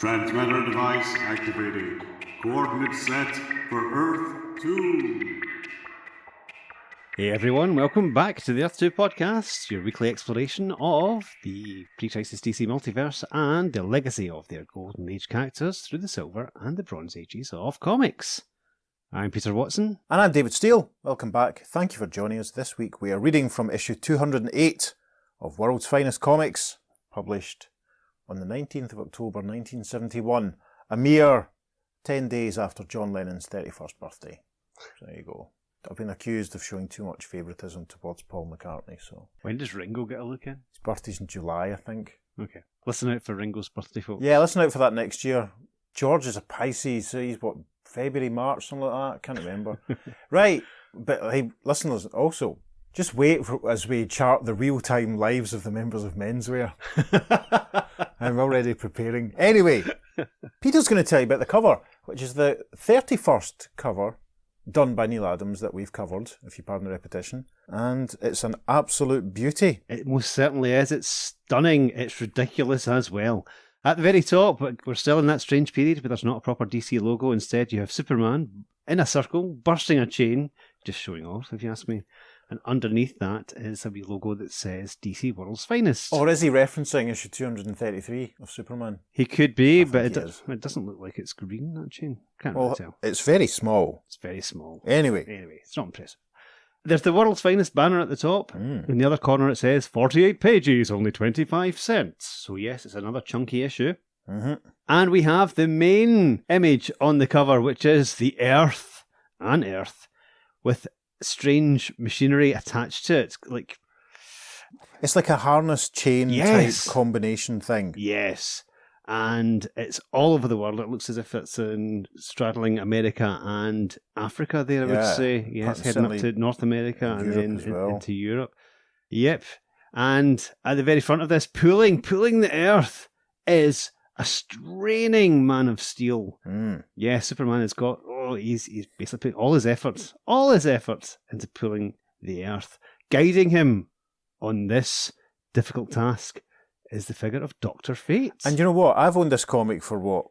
Transmitter device activated. Coordinates set for Earth 2. Hey everyone, welcome back to the Earth 2 podcast, your weekly exploration of the pre-Crisis DC multiverse and the legacy of their Golden Age characters through the Silver and the Bronze Ages of comics. I'm Peter Watson. And I'm David Steele. Welcome back. Thank you for joining us. This week we are reading from issue 208 of World's Finest Comics, published on the 19th of October 1971, a mere 10 days after John Lennon's 31st birthday. So there you go. I've been accused of showing too much favouritism towards Paul McCartney, so... When does Ringo get a look in? His birthday's in July, I think. Okay. Listen out for Ringo's birthday, folks. Yeah, listen out for that next year. George is a Pisces, so he's, what, February, March, something like that? I can't remember. Right, but hey, listeners, also, just wait as we chart the real-time lives of the members of Menswear. I'm already preparing. Anyway, Peter's going to tell you about the cover, which is the 31st cover done by Neil Adams that we've covered, if you pardon the repetition, and it's an absolute beauty. It most certainly is. It's stunning. It's ridiculous as well. At the very top, we're still in that strange period where there's not a proper DC logo. Instead, you have Superman in a circle, bursting a chain, just showing off, if you ask me. And underneath that is a wee logo that says DC World's Finest. Or is he referencing issue 233 of Superman? He could be, but it doesn't look like it's green, that chain. Can't really tell. It's very small. It's very small. Anyway, it's not impressive. There's the World's Finest banner at the top. In the other corner it says 48 pages, only 25 cents. So yes, it's another chunky issue. Mm-hmm. And we have the main image on the cover, which is the Earth, with strange machinery attached to it. It's like a harness chain type combination thing. Yes. And it's all over the world. It looks as if it's straddling America and Africa there, I would say. Yes, heading up to North America and then into Europe. Yep. And at the very front of this, pulling the Earth is a straining Man of Steel. Yeah, Superman has got, he's basically putting all his efforts into pulling the Earth. Guiding him on this difficult task is the figure of Dr. Fate. And you know what? I've owned this comic for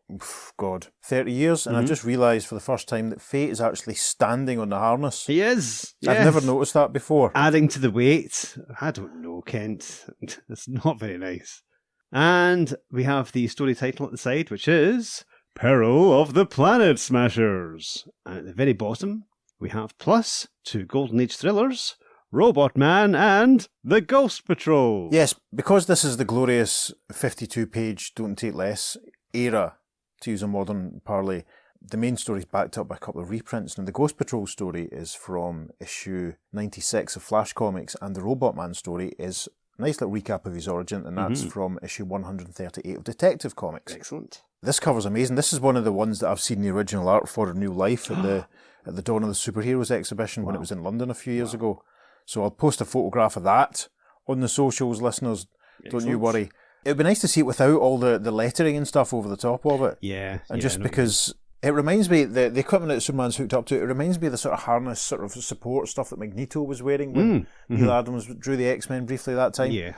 30 years, and I just realised for the first time that Fate is actually standing on the harness. He is. Yes. I've never noticed that before. Adding to the weight. I don't know, Kent. It's not very nice. And we have the story title at the side, which is Peril of the Planet Smashers. And at the very bottom, we have plus 2 Golden Age thrillers, Robot Man and The Ghost Patrol. Yes, because this is the glorious 52-page Don't Take Less era, to use a modern parley, the main story is backed up by a couple of reprints. Now, the Ghost Patrol story is from issue 96 of Flash Comics, and the Robot Man story is a nice little recap of his origin, and that's from issue 138 of Detective Comics. Excellent. This cover's amazing. This is one of the ones that I've seen the original art for in New Life at the Dawn of the Superheroes exhibition when it was in London a few years ago. So I'll post a photograph of that on the socials, listeners. Excellent. Don't you worry. It would be nice to see it without all the lettering and stuff over the top of it. Yeah. And just because it reminds me, the equipment that Superman's hooked up to, it reminds me of the sort of harness, sort of support stuff that Magneto was wearing when Neil Adams drew the X-Men briefly that time. Yeah.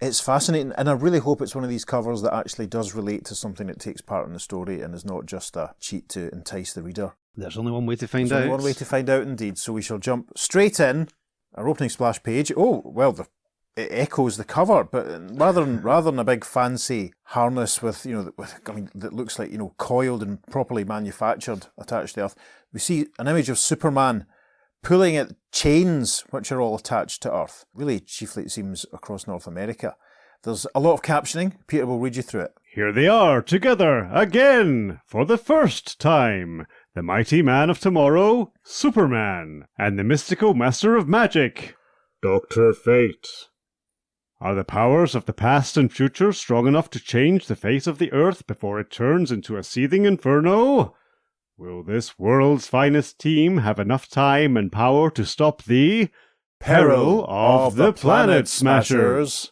It's fascinating, and I really hope it's one of these covers that actually does relate to something that takes part in the story and is not just a cheat to entice the reader. There's only one way to find out. There's only one way to find out, indeed. So we shall jump straight in. Our opening splash page. Oh, well, it echoes the cover, but rather than a big fancy harness with, that looks like, coiled and properly manufactured attached to Earth, we see an image of Superman pulling at chains which are all attached to Earth. Really, chiefly it seems across North America. There's a lot of captioning. Peter will read you through it. Here they are, together, again, for the first time. The mighty man of tomorrow, Superman, and the mystical master of magic, Dr. Fate. Are the powers of the past and future strong enough to change the face of the earth before it turns into a seething inferno? Will this world's finest team have enough time and power to stop the Peril of the Planet Smashers?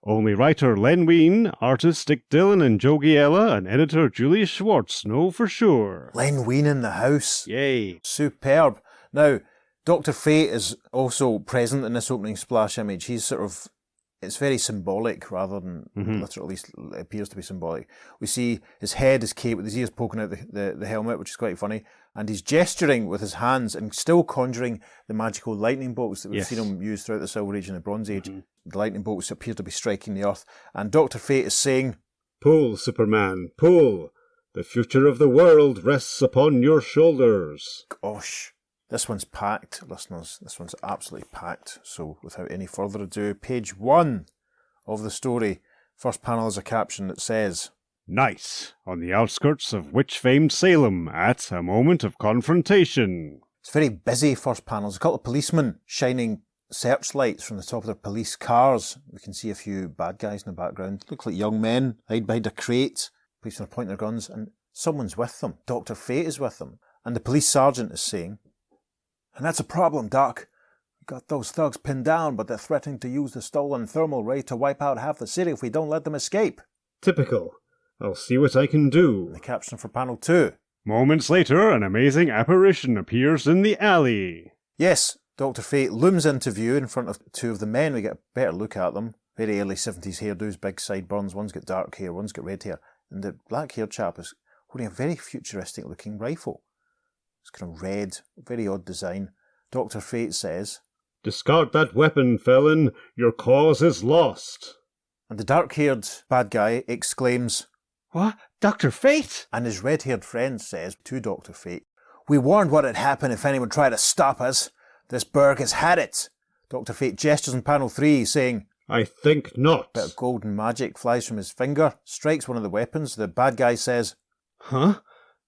Only writer Len Wein, artist Dick Dillon and Joe Giella, and editor Julius Schwartz know for sure. Len Wein in the house. Yay. Superb. Now, Dr. Fate is also present in this opening splash image. He's sort of It's very symbolic rather than literal, at least it appears to be symbolic. We see his head is caped with his ears poking out the helmet, which is quite funny. And he's gesturing with his hands and still conjuring the magical lightning bolts that we've seen him use throughout the Silver Age and the Bronze Age. The lightning bolts appear to be striking the earth. And Dr. Fate is saying, "Pull, Superman, pull! The future of the world rests upon your shoulders." Gosh, this one's packed, listeners. This one's absolutely packed. So without any further ado, page 1 of the story. First panel is a caption that says, "Night, on the outskirts of witch-famed Salem, at a moment of confrontation." It's very busy, first panel. There's a couple of policemen shining searchlights from the top of their police cars. We can see a few bad guys in the background. Look like young men hide behind a crate. Policemen are pointing their guns, and someone's with them. Dr. Fate is with them. And the police sergeant is saying, "And that's a problem, Doc. We got those thugs pinned down, but they're threatening to use the stolen thermal ray to wipe out half the city if we don't let them escape." Typical. I'll see what I can do. The caption for panel 2. Moments later, an amazing apparition appears in the alley. Yes, Dr. Fate looms into view in front of two of the men. We get a better look at them. Very early 70s hairdos, big sideburns. One's got dark hair, one's got red hair. And the black-haired chap is holding a very futuristic-looking rifle. It's kind of red, very odd design. Dr. Fate says, "Discard that weapon, felon. Your cause is lost." and the dark-haired bad guy exclaims, "What? Dr. Fate?" and his red-haired friend says to Dr. Fate, "We warned what had happened if anyone tried to stop us. This Berg has had it." Dr. Fate gestures in panel 3, saying, "I think not." a bit of golden magic flies from his finger, strikes one of the weapons. The bad guy says, "Huh?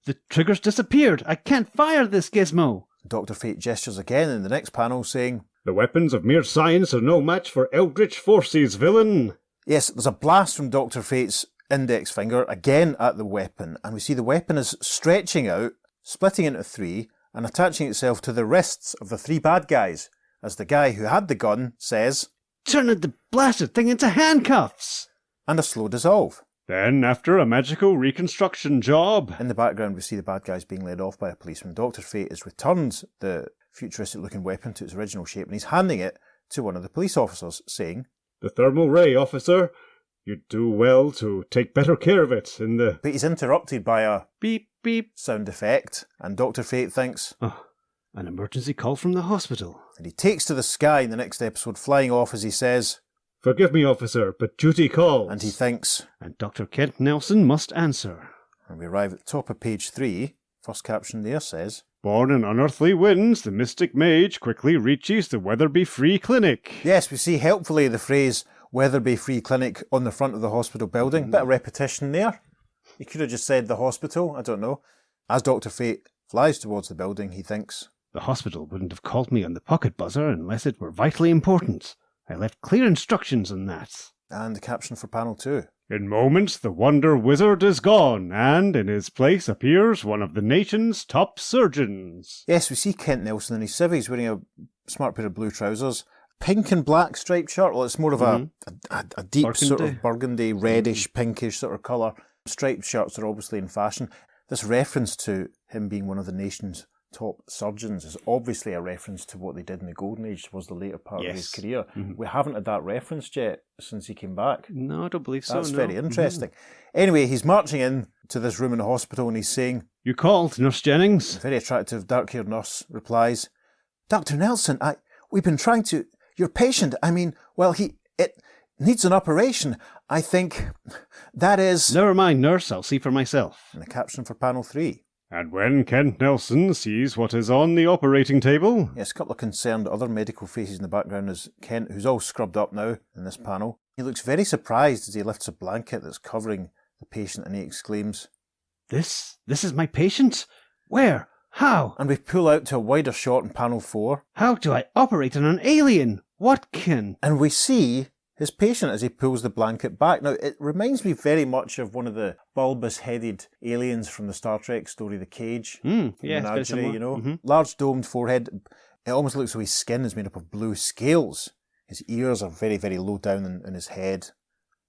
The trigger's disappeared. I can't fire this gizmo." Dr. Fate gestures again in the next panel, saying, "The weapons of mere science are no match for eldritch forces, villain." yes, there's a blast from Dr. Fate's index finger, again at the weapon, and we see the weapon is stretching out, splitting into 3, and attaching itself to the wrists of the 3 bad guys, as the guy who had the gun says, "Turn the blasted thing into handcuffs." and a slow dissolve. Then, after a magical reconstruction job, In the background, we see the bad guys being led off by a policeman. Dr. Fate has returned the futuristic-looking weapon to its original shape, and he's handing it to one of the police officers, saying, "The thermal ray, officer. You'd do well to take better care of it in the..." but he's interrupted by a Beep, beep. sound effect, and Dr. Fate thinks, Oh, an emergency call from the hospital. and he takes to the sky in the next episode, flying off as he says, "Forgive me, officer, but duty calls." and he thinks, And Dr. Kent Nelson must answer. and we arrive at the top of page 3. First caption there says, Born in unearthly winds, the mystic mage quickly reaches the Weatherby Free Clinic. yes, we see helpfully the phrase Weatherby Free Clinic on the front of the hospital building. Bit of repetition there. He could have just said the hospital, I don't know. As Dr. Fate flies towards the building, he thinks, The hospital wouldn't have called me on the pocket buzzer unless it were vitally important. I left clear instructions on that. and the caption for panel 2. In moments, the Wonder Wizard is gone, and in his place appears one of the nation's top surgeons. Yes, we see Kent Nelson in his civvies wearing a smart pair of blue trousers, pink and black striped shirt. Well, it's more of a deep sort of burgundy, reddish, pinkish sort of colour. Striped shirts are obviously in fashion. This reference to him being one of the nation's top surgeons is obviously a reference to what they did in the Golden Age, was the later part of his career. We haven't had that reference yet since he came back. No, I don't believe so. That's no. very interesting. Anyway, he's marching in to this room in the hospital and he's saying, You called, Nurse Jennings? a very attractive dark-haired nurse replies, "Dr. Nelson, we've been trying to... Your patient, it needs an operation. I think that is..." Never mind, nurse. I'll see for myself. And the caption for panel 3. And when Kent Nelson sees what is on the operating table, Yes, a couple of concerned other medical faces in the background as Kent, who's all scrubbed up now in this panel. He looks very surprised as he lifts a blanket that's covering the patient and he exclaims, This is my patient? Where? How? and we pull out to a wider shot in panel 4, How do I operate on an alien? What can... and we see his patient as he pulls the blanket back. Now, it reminds me very much of one of the bulbous-headed aliens from the Star Trek story, The Cage. Yeah, it's very Menagerie, similar. you know. Large domed forehead. It almost looks like his skin is made up of blue scales. His ears are very, very low down in his head.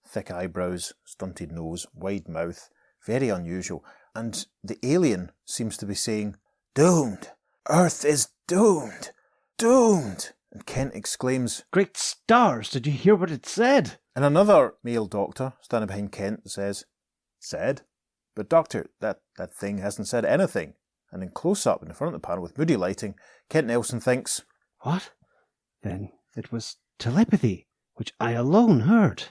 Thick eyebrows, stunted nose, wide mouth. Very unusual. And the alien seems to be saying, "Doomed. Earth is doomed. Doomed." And Kent exclaims, Great stars, did you hear what it said? and another male doctor standing behind Kent says, said? But doctor, that thing hasn't said anything. And in close-up in the front of the panel with moody lighting, Kent Nelson thinks, What? Then it was telepathy, which I alone heard.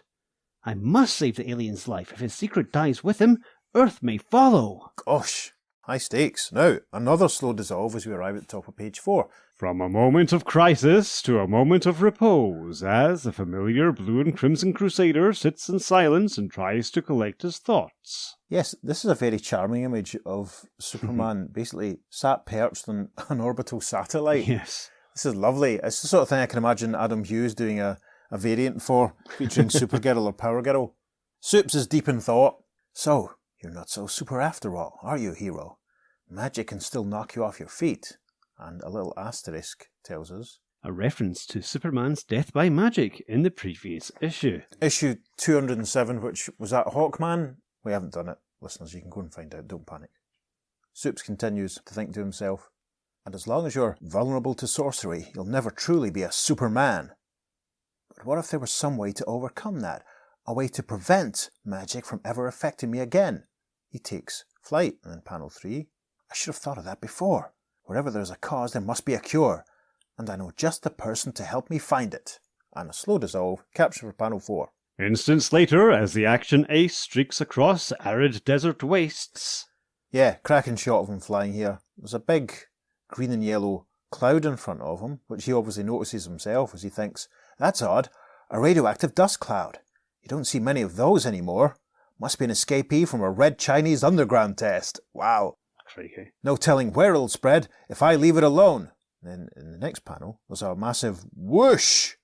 I must save the alien's life. If his secret dies with him, Earth may follow. gosh, high stakes. Now, another slow dissolve as we arrive at the top of page 4. From a moment of crisis to a moment of repose, as the familiar blue and crimson crusader sits in silence and tries to collect his thoughts. Yes, this is a very charming image of Superman basically sat perched on an orbital satellite. Yes. This is lovely. It's the sort of thing I can imagine Adam Hughes doing a variant for, featuring Supergirl or Power Girl. Supes is deep in thought. So, you're not so super after all, are you, hero? Magic can still knock you off your feet. And a little asterisk tells us, A reference to Superman's death by magic in the previous issue. issue 207, which was that Hawkman? We haven't done it. Listeners, you can go and find out. Don't panic. Supes continues to think to himself, and as long as you're vulnerable to sorcery, you'll never truly be a Superman. But what if there was some way to overcome that? A way to prevent magic from ever affecting me again? He takes flight, and in panel 3, I should have thought of that before. Wherever there's a cause, there must be a cure, and I know just the person to help me find it. And a slow dissolve, capture for panel 4. Instants later, as the action ace streaks across arid desert wastes. Yeah, cracking shot of him flying here. There's a big green and yellow cloud in front of him, which he obviously notices himself as he thinks, that's odd, a radioactive dust cloud. You don't see many of those anymore. Must be an escapee from a red Chinese underground test. Wow. Crikey. No telling where it'll spread if I leave it alone. Then in the next panel, there's a massive whoosh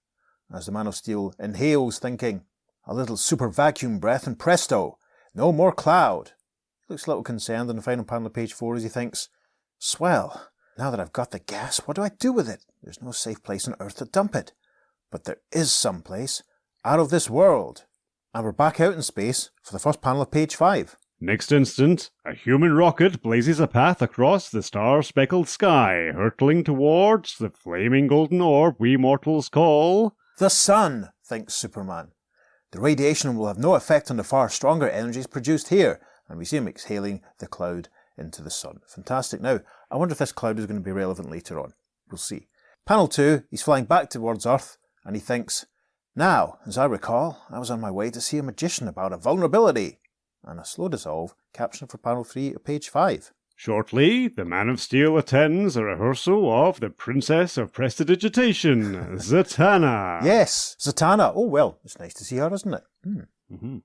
as the Man of Steel inhales, thinking, a little super vacuum breath and presto, no more cloud. He looks a little concerned in the final panel of page 4 as he thinks, swell, now that I've got the gas, what do I do with it? There's no safe place on Earth to dump it. But there is some place, out of this world. And we're back out in space for the first panel of page 5. Next instant, a human rocket blazes a path across the star-speckled sky, hurtling towards the flaming golden orb we mortals call... The sun, thinks Superman. The radiation will have no effect on the far stronger energies produced here, and we see him exhaling the cloud into the sun. Fantastic. Now, I wonder if this cloud is going to be relevant later on. We'll see. Panel 2, he's flying back towards Earth, and he thinks, now, as I recall, I was on my way to see a magician about a vulnerability. And a slow dissolve, caption for panel 3 of page 5. Shortly, the Man of Steel attends a rehearsal of the Princess of Prestidigitation, Zatanna. Yes, Zatanna. Oh, well, it's nice to see her, isn't it?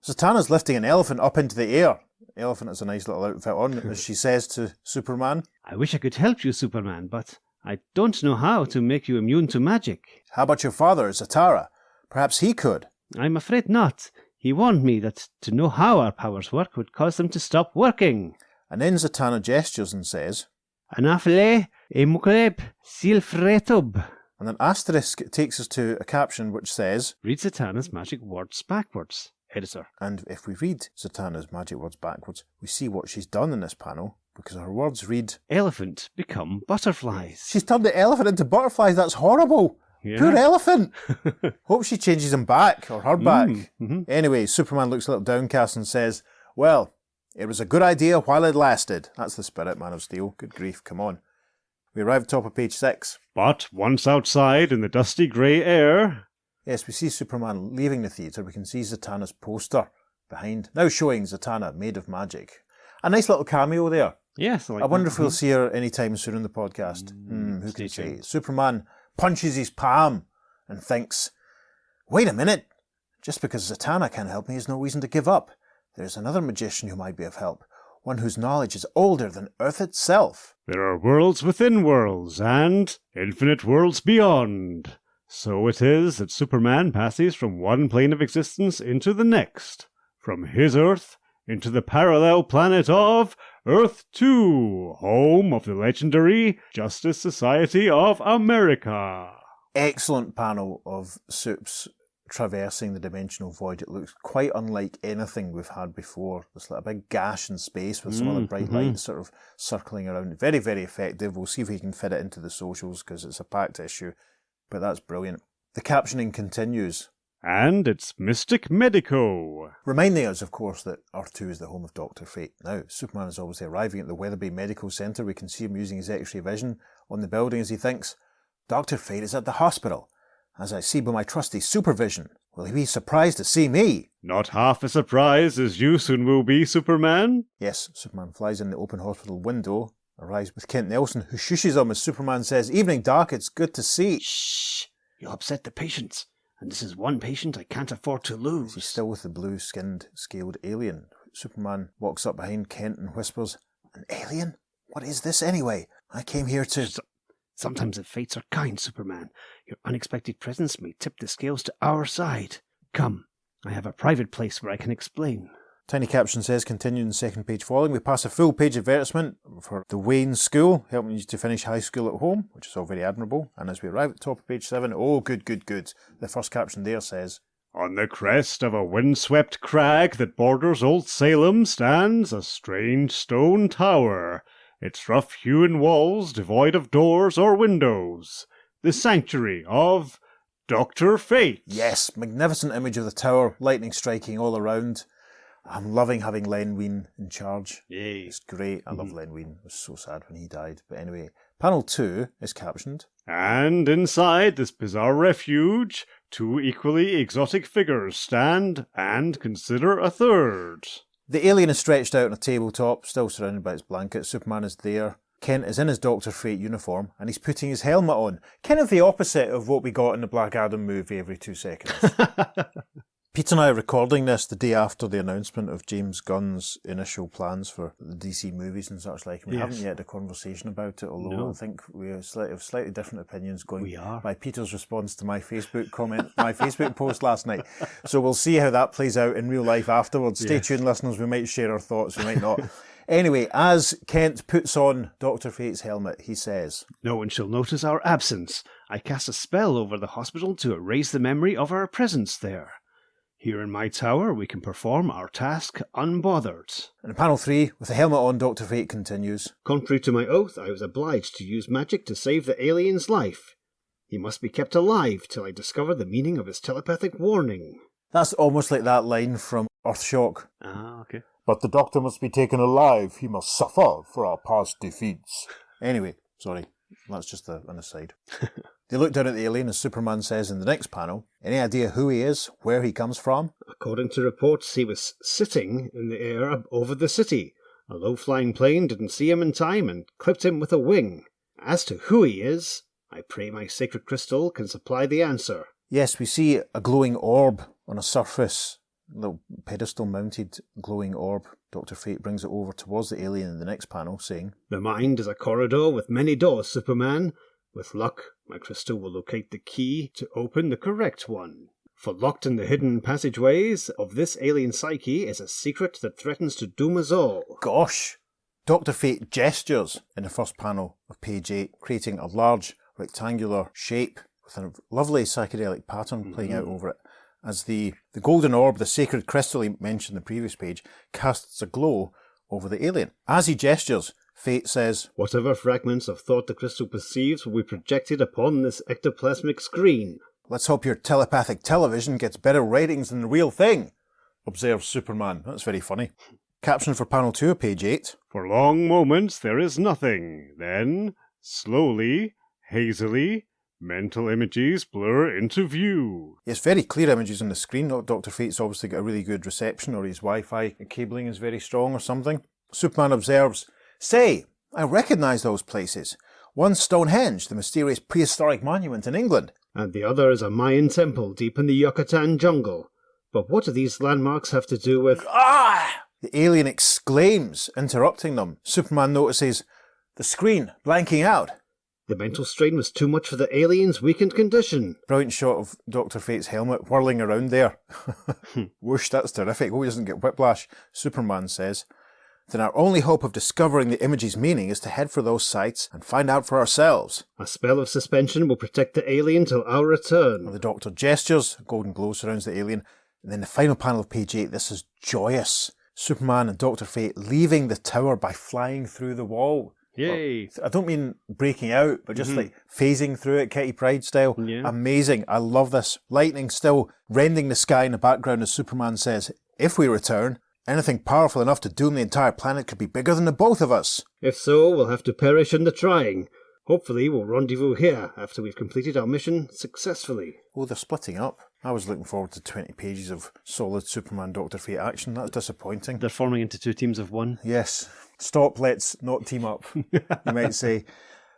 Zatanna's lifting an elephant up into the air. The elephant has a nice little outfit on, as she says to Superman. I wish I could help you, Superman, but I don't know how to make you immune to magic. How about your father, Zatara? Perhaps he could. I'm afraid not. He warned me that to know how our powers work would cause them to stop working. And then Zatanna gestures and says, Anafle emukreb silfretob. and an asterisk takes us to a caption which says, Read Zatanna's magic words backwards, editor. and if we read Zatanna's magic words backwards, we see what she's done in this panel, because her words read, Elephant become butterflies. she's turned the elephant into butterflies, that's horrible! Yeah. Poor elephant! Hope she changes him back, or her back. Mm-hmm. Anyway, Superman looks a little downcast and says, well, it was a good idea while it lasted. That's the spirit, Man of Steel. Good grief, come on. We arrive at top of page 6. But once outside in the dusty grey air... Yes, we see Superman leaving the theatre. We can see Zatanna's poster behind, now showing Zatanna made of magic. A nice little cameo there. Yes, I wonder if we'll see her anytime soon in the podcast. Who can say? tuned. Superman punches his palm and thinks, wait a minute, just because Zatanna can't help me is no reason to give up. There's another magician who might be of help, one whose knowledge is older than Earth itself. There are worlds within worlds, and infinite worlds beyond. So it is that Superman passes from one plane of existence into the next, from his Earth into the parallel planet of Earth 2, home of the legendary Justice Society of America. Excellent panel of Supes traversing the dimensional void. It looks quite unlike anything we've had before. There's like a big gash in space with some other bright lights sort of circling around. Very, very effective. We'll see if we can fit it into the socials because it's a packed issue. But that's brilliant. The captioning continues. And it's Mystic Medico. Reminding us, of course, that Earth 2 is the home of Dr. Fate. Now, Superman is obviously arriving at the Weatherby Medical Centre. We can see him using his X-ray vision on the building as he thinks, Dr. Fate is at the hospital, as I see by my trusty supervision. Will he be surprised to see me? Not half as surprised as you soon will be, Superman. Yes, Superman flies in the open hospital window, arrives with Kent Nelson, who shushes him as Superman says, Evening, Doc, it's good to see. Shh! You'll upset the patients. And this is one patient I can't afford to lose. He's still with the blue-skinned, scaled alien. Superman walks up behind Kent and whispers, An alien? What is this anyway? I came here to... Sometimes the fates are kind, Superman. Your unexpected presence may tip the scales to our side. Come, I have a private place where I can explain. Tiny caption says, continuing the second page following, we pass a full-page advertisement for the Wayne School, helping you to finish high school at home, which is all very admirable. And as we arrive at the top of page 7, oh, good. The first caption there says, On the crest of a windswept crag that borders Old Salem stands a strange stone tower, its rough-hewn walls devoid of doors or windows. The sanctuary of Dr. Fate. Yes, magnificent image of the tower, lightning striking all around. I'm loving having Len Wein in charge. Yay. It's great. I love Len Wein. It was so sad when he died. But anyway, panel 2 is captioned. And inside this bizarre refuge, two equally exotic figures stand and consider a third. The alien is stretched out on a tabletop, still surrounded by its blanket. Superman is there. Kent is in his Dr. Fate uniform, and he's putting his helmet on. Kind of the opposite of what we got in the Black Adam movie every 2 seconds. Pete and I are recording this the day after the announcement of James Gunn's initial plans for the DC movies and such like. We haven't yet had a conversation about it, although I think we have slightly different opinions going by Peter's response to my Facebook comment, my Facebook post last night. So we'll see how that plays out in real life afterwards. Stay tuned, listeners. We might share our thoughts, we might not. Anyway, as Kent puts on Dr. Fate's helmet, he says, No one shall notice our absence. I cast a spell over the hospital to erase the memory of our presence there. Here in my tower, we can perform our task unbothered. And in panel 3, with the helmet on, Dr. Fate continues. Contrary to my oath, I was obliged to use magic to save the alien's life. He must be kept alive till I discover the meaning of his telepathic warning. That's almost like that line from Earthshock. Ah, okay. But the Doctor must be taken alive. He must suffer for our past defeats. Anyway, sorry, that's just an aside. They look down at the alien as Superman says in the next panel, any idea who he is, where he comes from? According to reports, he was sitting in the air over the city. A low-flying plane didn't see him in time and clipped him with a wing. As to who he is, I pray my sacred crystal can supply the answer. Yes, we see a glowing orb on a surface, a little pedestal-mounted glowing orb. Dr. Fate brings it over towards the alien in the next panel, saying, The mind is a corridor with many doors, Superman. With luck, my crystal will locate the key to open the correct one. For locked in the hidden passageways of this alien psyche is a secret that threatens to doom us all. Gosh! Dr. Fate gestures in the first panel of page 8, creating a large rectangular shape with a lovely psychedelic pattern playing out over it, as the golden orb, the sacred crystal he mentioned in the previous page, casts a glow over the alien. As he gestures, Fate says, Whatever fragments of thought the crystal perceives will be projected upon this ectoplasmic screen. Let's hope your telepathic television gets better ratings than the real thing, observes Superman. That's very funny. Caption for panel 2 of page 8. For long moments there is nothing. Then, slowly, hazily, mental images blur into view. Yes, very clear images on the screen. Dr. Fate's obviously got a really good reception, or his Wi-Fi cabling is very strong or something. Superman observes, Say, I recognise those places. One's Stonehenge, the mysterious prehistoric monument in England. And the other is a Mayan temple deep in the Yucatan jungle. But what do these landmarks have to do with... Ah! The alien exclaims, interrupting them. Superman notices the screen blanking out. The mental strain was too much for the alien's weakened condition. Brilliant shot of Dr. Fate's helmet whirling around there. Whoosh, that's terrific. Hope he doesn't get whiplash. Superman says, Then our only hope of discovering the image's meaning is to head for those sites and find out for ourselves. A spell of suspension will protect the alien till our return. The Doctor gestures, a golden glow surrounds the alien, and then the final panel of page 8, this is joyous. Superman and Dr. Fate leaving the tower by flying through the wall. Yay. I don't mean breaking out, but just like phasing through it, Kitty Pryde style. Yeah. Amazing. I love this. Lightning still rending the sky in the background as Superman says, if we return, anything powerful enough to doom the entire planet could be bigger than the both of us. If so, we'll have to perish in the trying. Hopefully we'll rendezvous here after we've completed our mission successfully. Oh, they're splitting up. I was looking forward to 20 pages of solid Superman Dr. Fate action. That's disappointing. They're forming into 2 teams of 1. Yes. Stop, let's not team up, you might say.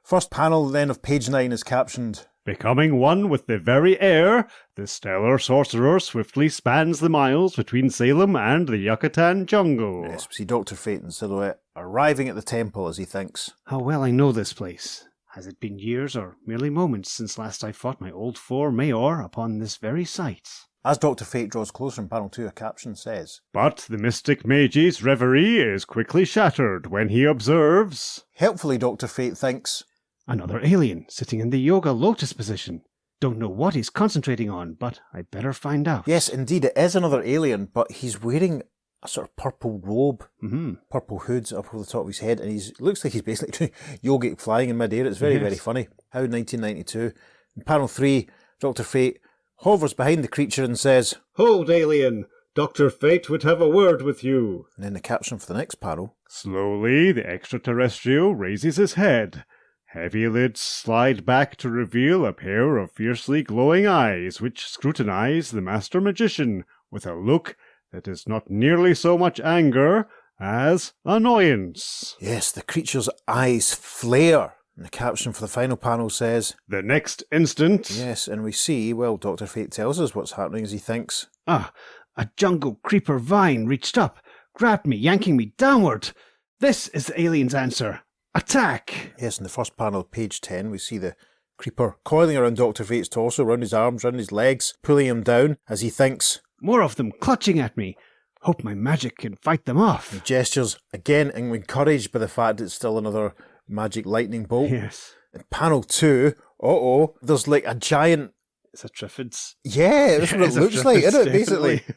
First panel then of page 9 is captioned, Becoming one with the very air, the stellar sorcerer swiftly spans the miles between Salem and the Yucatan jungle. yes, we see Dr. Fate in silhouette arriving at the temple as he thinks. How well I know this place. Has it been years or merely moments since last I fought my old foe Mayor upon this very site? As Dr. Fate draws closer in panel 2, a caption says, But the mystic mage's reverie is quickly shattered when he observes helpfully Dr. Fate thinks, another alien sitting in the yoga lotus position. Don't know what he's concentrating on, but I'd better find out. yes, indeed, it is another alien, but he's wearing a sort of purple robe, purple hoods up over the top of his head, and he looks like he's basically doing yogic flying in midair. It's very, Yes. very funny. How 1992. In panel 3, Dr. Fate hovers behind the creature and says, Hold, alien! Dr. Fate would have a word with you. and then the caption for the next panel, Slowly, the extraterrestrial raises his head. Heavy lids slide back to reveal a pair of fiercely glowing eyes which scrutinize the master magician with a look that is not nearly so much anger as annoyance. yes, the creature's eyes flare. And the caption for the final panel says, The next instant, yes, and we see, well, Dr. Fate tells us what's happening as he thinks, a jungle creeper vine reached up, grabbed me, yanking me downward. This is the alien's answer. Attack! yes, in the first panel of page 10, we see the creeper coiling around Dr. Fate's torso, around his arms, around his legs, pulling him down as he thinks. More of them clutching at me. Hope my magic can fight them off. He gestures again, and encouraged by the fact it's still another magic lightning bolt. Yes, In panel 2, there's like a giant, it's a Triffids. yeah, that's what It's it a looks like, Triffids, isn't it, basically? definitely.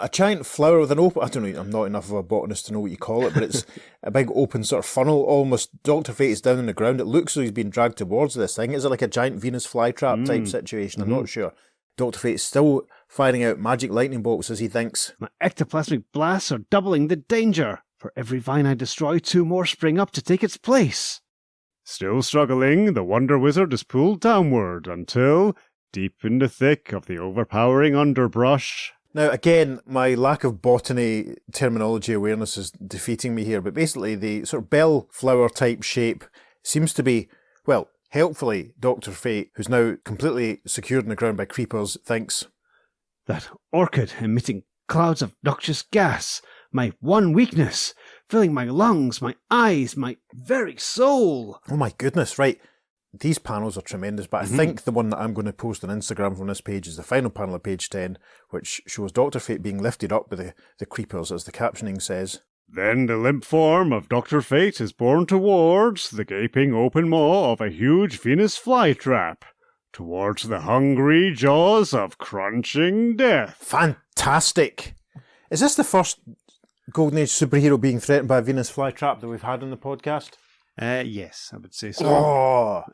A giant flower with an open, I don't know, I'm not enough of a botanist to know what you call it, but it's a big open sort of funnel almost. Dr. Fate is down on the ground. It looks as though he's being dragged towards this thing. Is it like a giant Venus flytrap type situation? I'm not sure. Dr. Fate is still firing out magic lightning bolts as he thinks. My ectoplasmic blasts are doubling the danger. For every vine I destroy, 2 more spring up to take its place. Still struggling, the Wonder Wizard is pulled downward until, deep in the thick of the overpowering underbrush, Now, again, my lack of botany terminology awareness is defeating me here, but basically the sort of bell flower type shape seems to be, well, helpfully, Dr. Fate, who's now completely secured in the ground by creepers, thinks, that orchid emitting clouds of noxious gas, my one weakness, filling my lungs, my eyes, my very soul. oh my goodness, right. These panels are tremendous, but I think the one that I'm going to post on Instagram from this page is the final panel of page 10, which shows Dr. Fate being lifted up by the creepers, as the captioning says. Then the limp form of Dr. Fate is borne towards the gaping open maw of a huge Venus flytrap, towards the hungry jaws of crunching death. Fantastic! Is this the first Golden Age superhero being threatened by a Venus flytrap that we've had on the podcast? Yes, I would say so. Oh!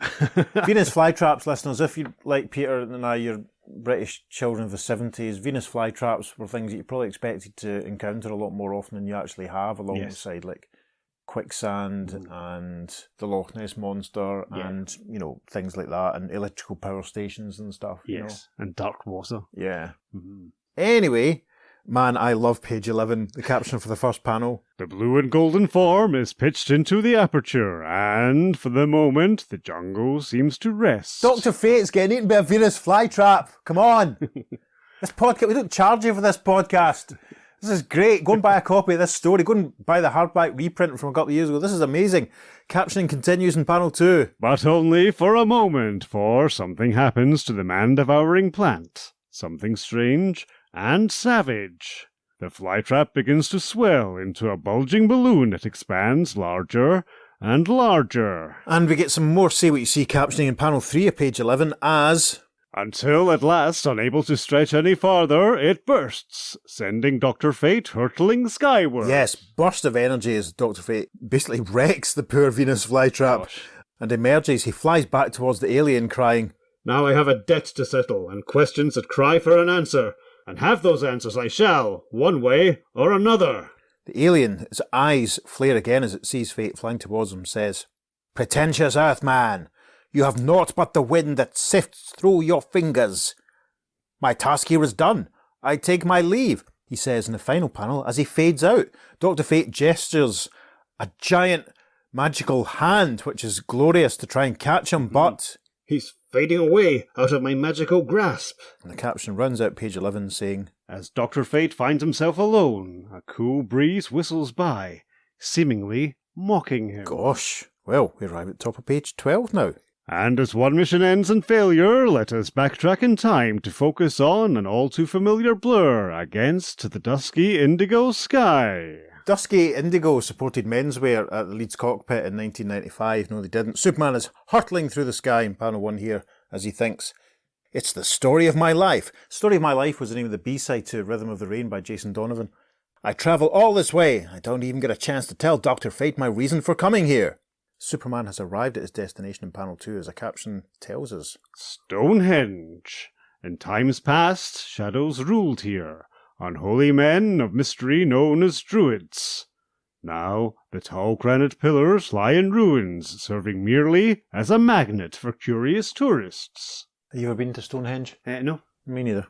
Venus flytraps, listeners, if you, like Peter and I, you're British children of the 70s, Venus flytraps were things that you probably expected to encounter a lot more often than you actually have, alongside like quicksand and the Loch Ness Monster and, you know, things like that, and electrical power stations and stuff. Yes, and dark water. You know? Yeah. Anyway, man, I love page 11, the caption for the first panel. The blue and golden form is pitched into the aperture, and for the moment, the jungle seems to rest. Dr. Fate's getting eaten by a Venus flytrap. Come on. This podcast, we don't charge you for this podcast. This is great. Go and buy a copy of this story. Go and buy the hardback reprint from a couple of years ago. This is amazing. Captioning continues in panel 2. But only for a moment, for something happens to the man-devouring plant. Something strange and savage. The flytrap begins to swell into a bulging balloon that expands larger and larger. And we get some more Say What You See captioning in panel 3 of page 11 as Until at last, unable to stretch any farther, it bursts, sending Dr. Fate hurtling skyward. Yes, burst of energy as Dr. Fate basically wrecks the poor Venus flytrap Gosh. and emerges. He flies back towards the alien crying, Now I have a debt to settle, and questions that cry for an answer. And have those answers I shall, one way or another. The alien, its eyes flare again as it sees Fate flying towards him, says, Pretentious Earthman, you have naught but the wind that sifts through your fingers. My task here is done. I take my leave, he says in the final panel as he fades out. Dr. Fate gestures a giant magical hand, which is glorious, to try and catch him, but... He's fading away out of my magical grasp. And the caption runs out page 11 saying, As Dr. Fate finds himself alone, a cool breeze whistles by, seemingly mocking him. Gosh, well, we arrive at the top of page 12 now. And as one mission ends in failure, let us backtrack in time to focus on an all-too-familiar blur against the dusky indigo sky. Dusky Indigo supported menswear at the Leeds cockpit in 1995. No, they didn't. Superman is hurtling through the sky in panel 1 here as he thinks, It's the story of my life. Story of My Life was the name of the B-side to Rhythm of the Rain by Jason Donovan. I travel all this way. I don't even get a chance to tell Dr. Fate my reason for coming here. Superman has arrived at his destination in panel 2 as a caption tells us. Stonehenge. In times past, shadows ruled here, unholy men of mystery known as druids. Now, the tall granite pillars lie in ruins, serving merely as a magnet for curious tourists. Have you ever been to Stonehenge? No. Me neither.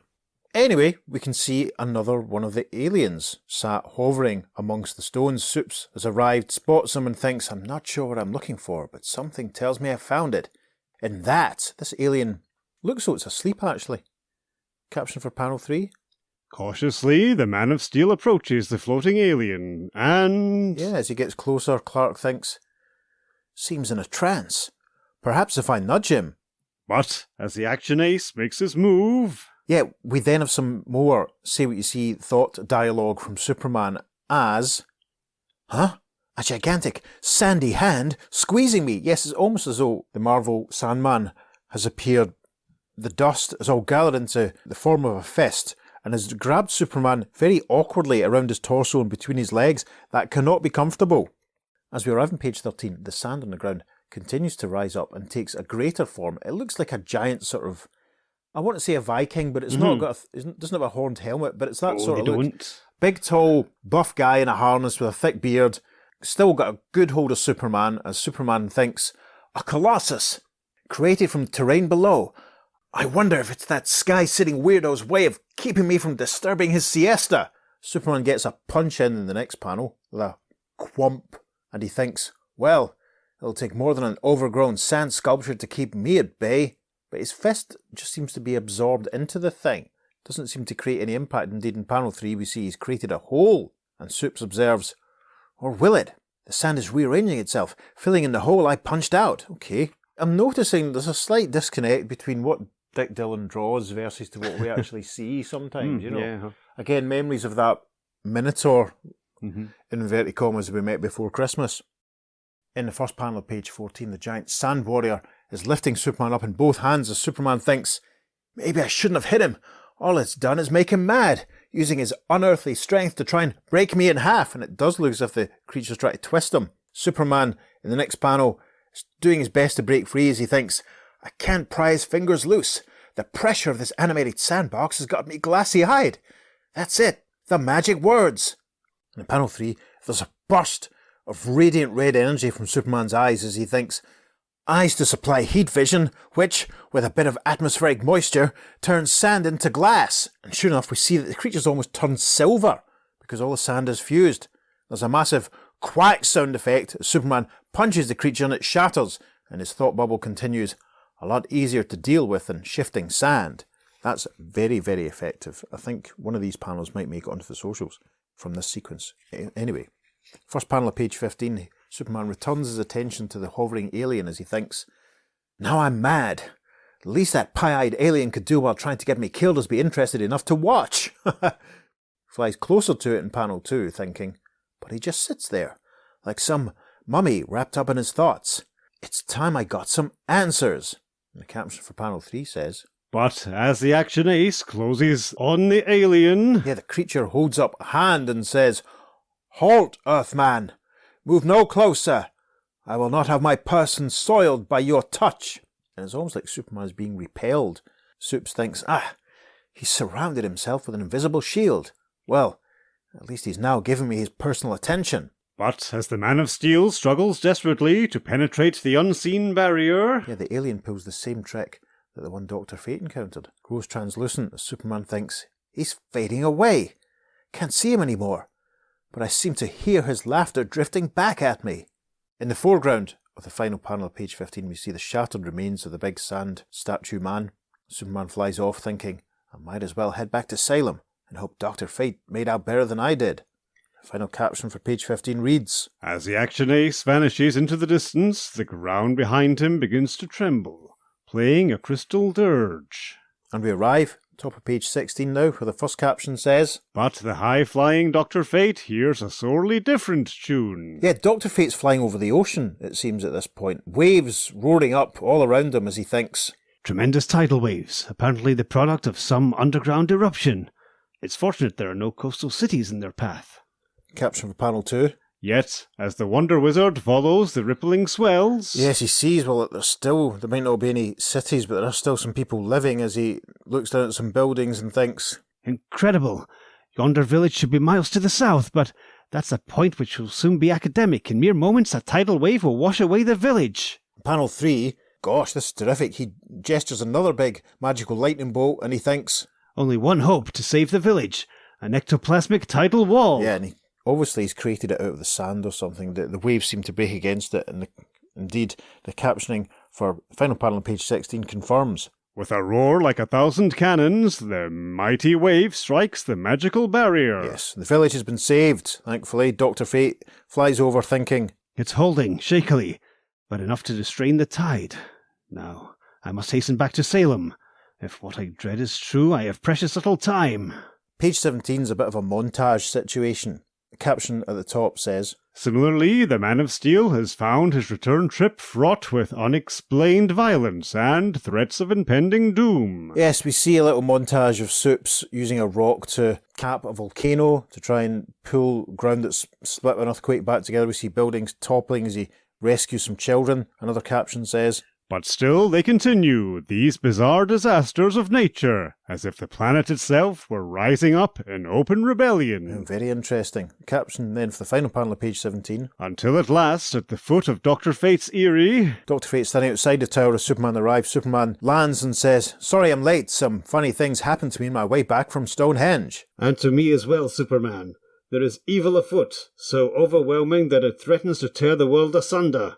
Anyway, we can see another one of the aliens sat hovering amongst the stones. Supes has arrived, spots him and thinks, I'm not sure what I'm looking for, but something tells me I found it. In that, this alien looks so it's asleep actually. Caption for panel 3. Cautiously, the Man of Steel approaches the floating alien, and... Yeah, as he gets closer, Clark thinks, seems in a trance. Perhaps if I nudge him. But, as the action ace makes his move... Yeah, we then have some more say what you see thought dialogue from Superman as, Huh? A gigantic sandy hand squeezing me. Yes, it's almost as though the Marvel Sandman has appeared. The dust is all gathered into the form of a fist and has grabbed Superman very awkwardly around his torso and between his legs. That cannot be comfortable. As we arrive on page 13, the sand on the ground continues to rise up and takes a greater form. It looks like a giant sort of, I want to say a Viking, but it's not got it doesn't have a horned helmet, but it's that sort of look. Big, tall, buff guy in a harness with a thick beard. Still got a good hold of Superman, as Superman thinks, a colossus, created from terrain below. I wonder if it's that sky-sitting weirdo's way of keeping me from disturbing his siesta. Superman gets a punch in the next panel, with a quump, and he thinks, well, it'll take more than an overgrown sand sculpture to keep me at bay. But his fist just seems to be absorbed into the thing. Doesn't seem to create any impact. Indeed, in panel 3 we see he's created a hole, and Supes observes, or will it? The sand is rearranging itself, filling in the hole I punched out. Okay. I'm noticing there's a slight disconnect between what Dick Dillon draws versus to what we actually see sometimes, you know. Yeah. Again, memories of that Minotaur, in inverted commas, we met before Christmas. In the first panel of page 14, the giant sand warrior is lifting Superman up in both hands as Superman thinks, maybe I shouldn't have hit him. All it's done is make him mad, using his unearthly strength to try and break me in half. And it does look as if the creature's trying to twist him. Superman, in the next panel, is doing his best to break free as he thinks, I can't pry his fingers loose. The pressure of this animated sandbox has got me glassy-eyed. That's it. The magic words. And in panel 3, there's a burst of radiant red energy from Superman's eyes as he thinks, eyes to supply heat vision, which, with a bit of atmospheric moisture, turns sand into glass. And sure enough, we see that the creature's almost turned silver, because all the sand is fused. There's a massive quack sound effect as Superman punches the creature and it shatters, and his thought bubble continues, a lot easier to deal with than shifting sand. That's very, very effective. I think one of these panels might make it onto the socials from this sequence. Anyway, first panel of page 15, Superman returns his attention to the hovering alien as he thinks, now I'm mad. The least that pie-eyed alien could do while trying to get me killed is be interested enough to watch. Flies closer to it in panel 2, thinking, but he just sits there, like some mummy wrapped up in his thoughts. It's time I got some answers. And the caption for panel 3 says, But as the action ace closes on the alien, Yeah, the creature holds up a hand and says, "Halt, Earthman! Move no closer! I will not have my person soiled by your touch." And it's almost like Superman's being repelled. Supes thinks, he's surrounded himself with an invisible shield. Well, at least he's now giving me his personal attention. but as the Man of Steel struggles desperately to penetrate the unseen barrier, Yeah, the alien pulls the same trick that the one Dr. Fate encountered. Grows translucent as Superman thinks, he's fading away. Can't see him anymore. But I seem to hear his laughter drifting back at me. In the foreground of the final panel of page 15, we see the shattered remains of the big sand statue man. Superman flies off thinking, I might as well head back to Salem and hope Dr. Fate made out better than I did. The final caption for page 15 reads, as the action ace vanishes into the distance, the ground behind him begins to tremble, playing a crystal dirge. and we arrive, top of page 16 now, where the first caption says, But the high-flying Dr. Fate hears a sorely different tune. yeah, Dr. Fate's flying over the ocean, it seems at this point. Waves roaring up all around him as he thinks. Tremendous tidal waves, apparently the product of some underground eruption. It's fortunate there are no coastal cities in their path. Caption for panel 2. Yet, as the Wonder Wizard follows the rippling swells... Yes, he sees, well, there might not be any cities, but there are still some people living as he looks down at some buildings and thinks, Incredible! Yonder village should be miles to the south, but that's a point which will soon be academic. In mere moments, a tidal wave will wash away the village. panel 3, gosh, this is terrific. He gestures another big magical lightning bolt and he thinks, Only one hope to save the village. An ectoplasmic tidal wall. yeah, and obviously he's created it out of the sand or something. The waves seem to break against it, and indeed the captioning for the final panel on page 16 confirms. With a roar like 1,000 cannons, the mighty wave strikes the magical barrier. Yes, the village has been saved, thankfully. Dr. Fate flies over thinking, It's holding, shakily, but enough to restrain the tide. Now, I must hasten back to Salem. If what I dread is true, I have precious little time. Page 17 is a bit of a montage situation. The caption at the top says, Similarly, the Man of Steel has found his return trip fraught with unexplained violence and threats of impending doom. yes, we see a little montage of Supes using a rock to cap a volcano to try and pull ground that's split by an earthquake back together. We see buildings toppling as he rescues some children. Another caption says, But still they continue, these bizarre disasters of nature, as if the planet itself were rising up in open rebellion. very interesting. Caption then for the final panel of page 17. Until at last, at the foot of Dr. Fate's eyrie, Dr. Fate standing outside the tower as Superman arrives. Superman lands and says, sorry I'm late, some funny things happened to me on my way back from Stonehenge. And to me as well, Superman. There is evil afoot, so overwhelming that it threatens to tear the world asunder.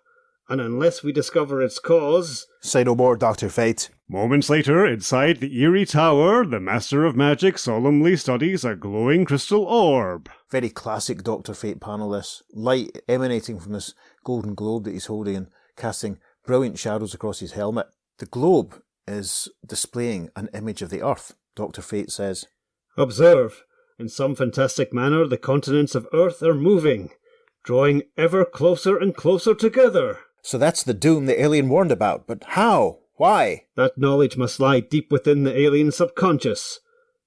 And unless we discover its cause... Say no more, Dr. Fate. moments later, inside the eerie tower, the Master of Magic solemnly studies a glowing crystal orb. Very classic Dr. Fate panel, this. Light emanating from this golden globe that he's holding and casting brilliant shadows across his helmet. The globe is displaying an image of the Earth, Dr. Fate says. Observe, in some fantastic manner the continents of Earth are moving, drawing ever closer and closer together. So that's the doom the alien warned about, but how? Why? That knowledge must lie deep within the alien subconscious.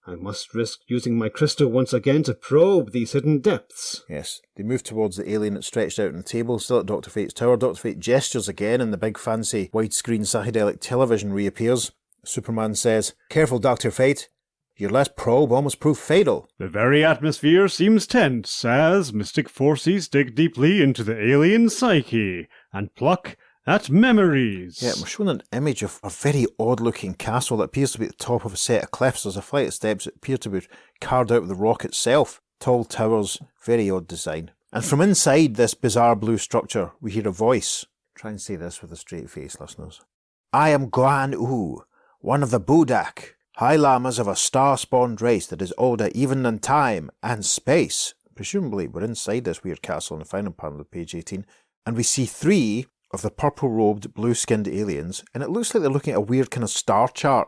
I must risk using my crystal once again to probe these hidden depths. Yes, they move towards the alien that's stretched out on the table, still at Dr. Fate's tower. Dr. Fate gestures again and the big fancy widescreen psychedelic television reappears. Superman says, careful, Dr. Fate. Your last probe almost proved fatal. The very atmosphere seems tense as mystic forces dig deeply into the alien psyche and pluck at memories. Yeah, we're shown an image of a very odd-looking castle that appears to be at the top of a set of cliffs. There's a flight of steps that appear to be carved out of the rock itself. Tall towers, very odd design. And from inside this bizarre blue structure, we hear a voice. Try and say this with a straight face, listeners. I am Guan Wu, one of the Budak, High Lamas of a star-spawned race that is older even than time and space. Presumably, we're inside this weird castle in the final panel of page 18, and we see 3 of the purple-robed, blue-skinned aliens, and it looks like they're looking at a weird kind of star chart.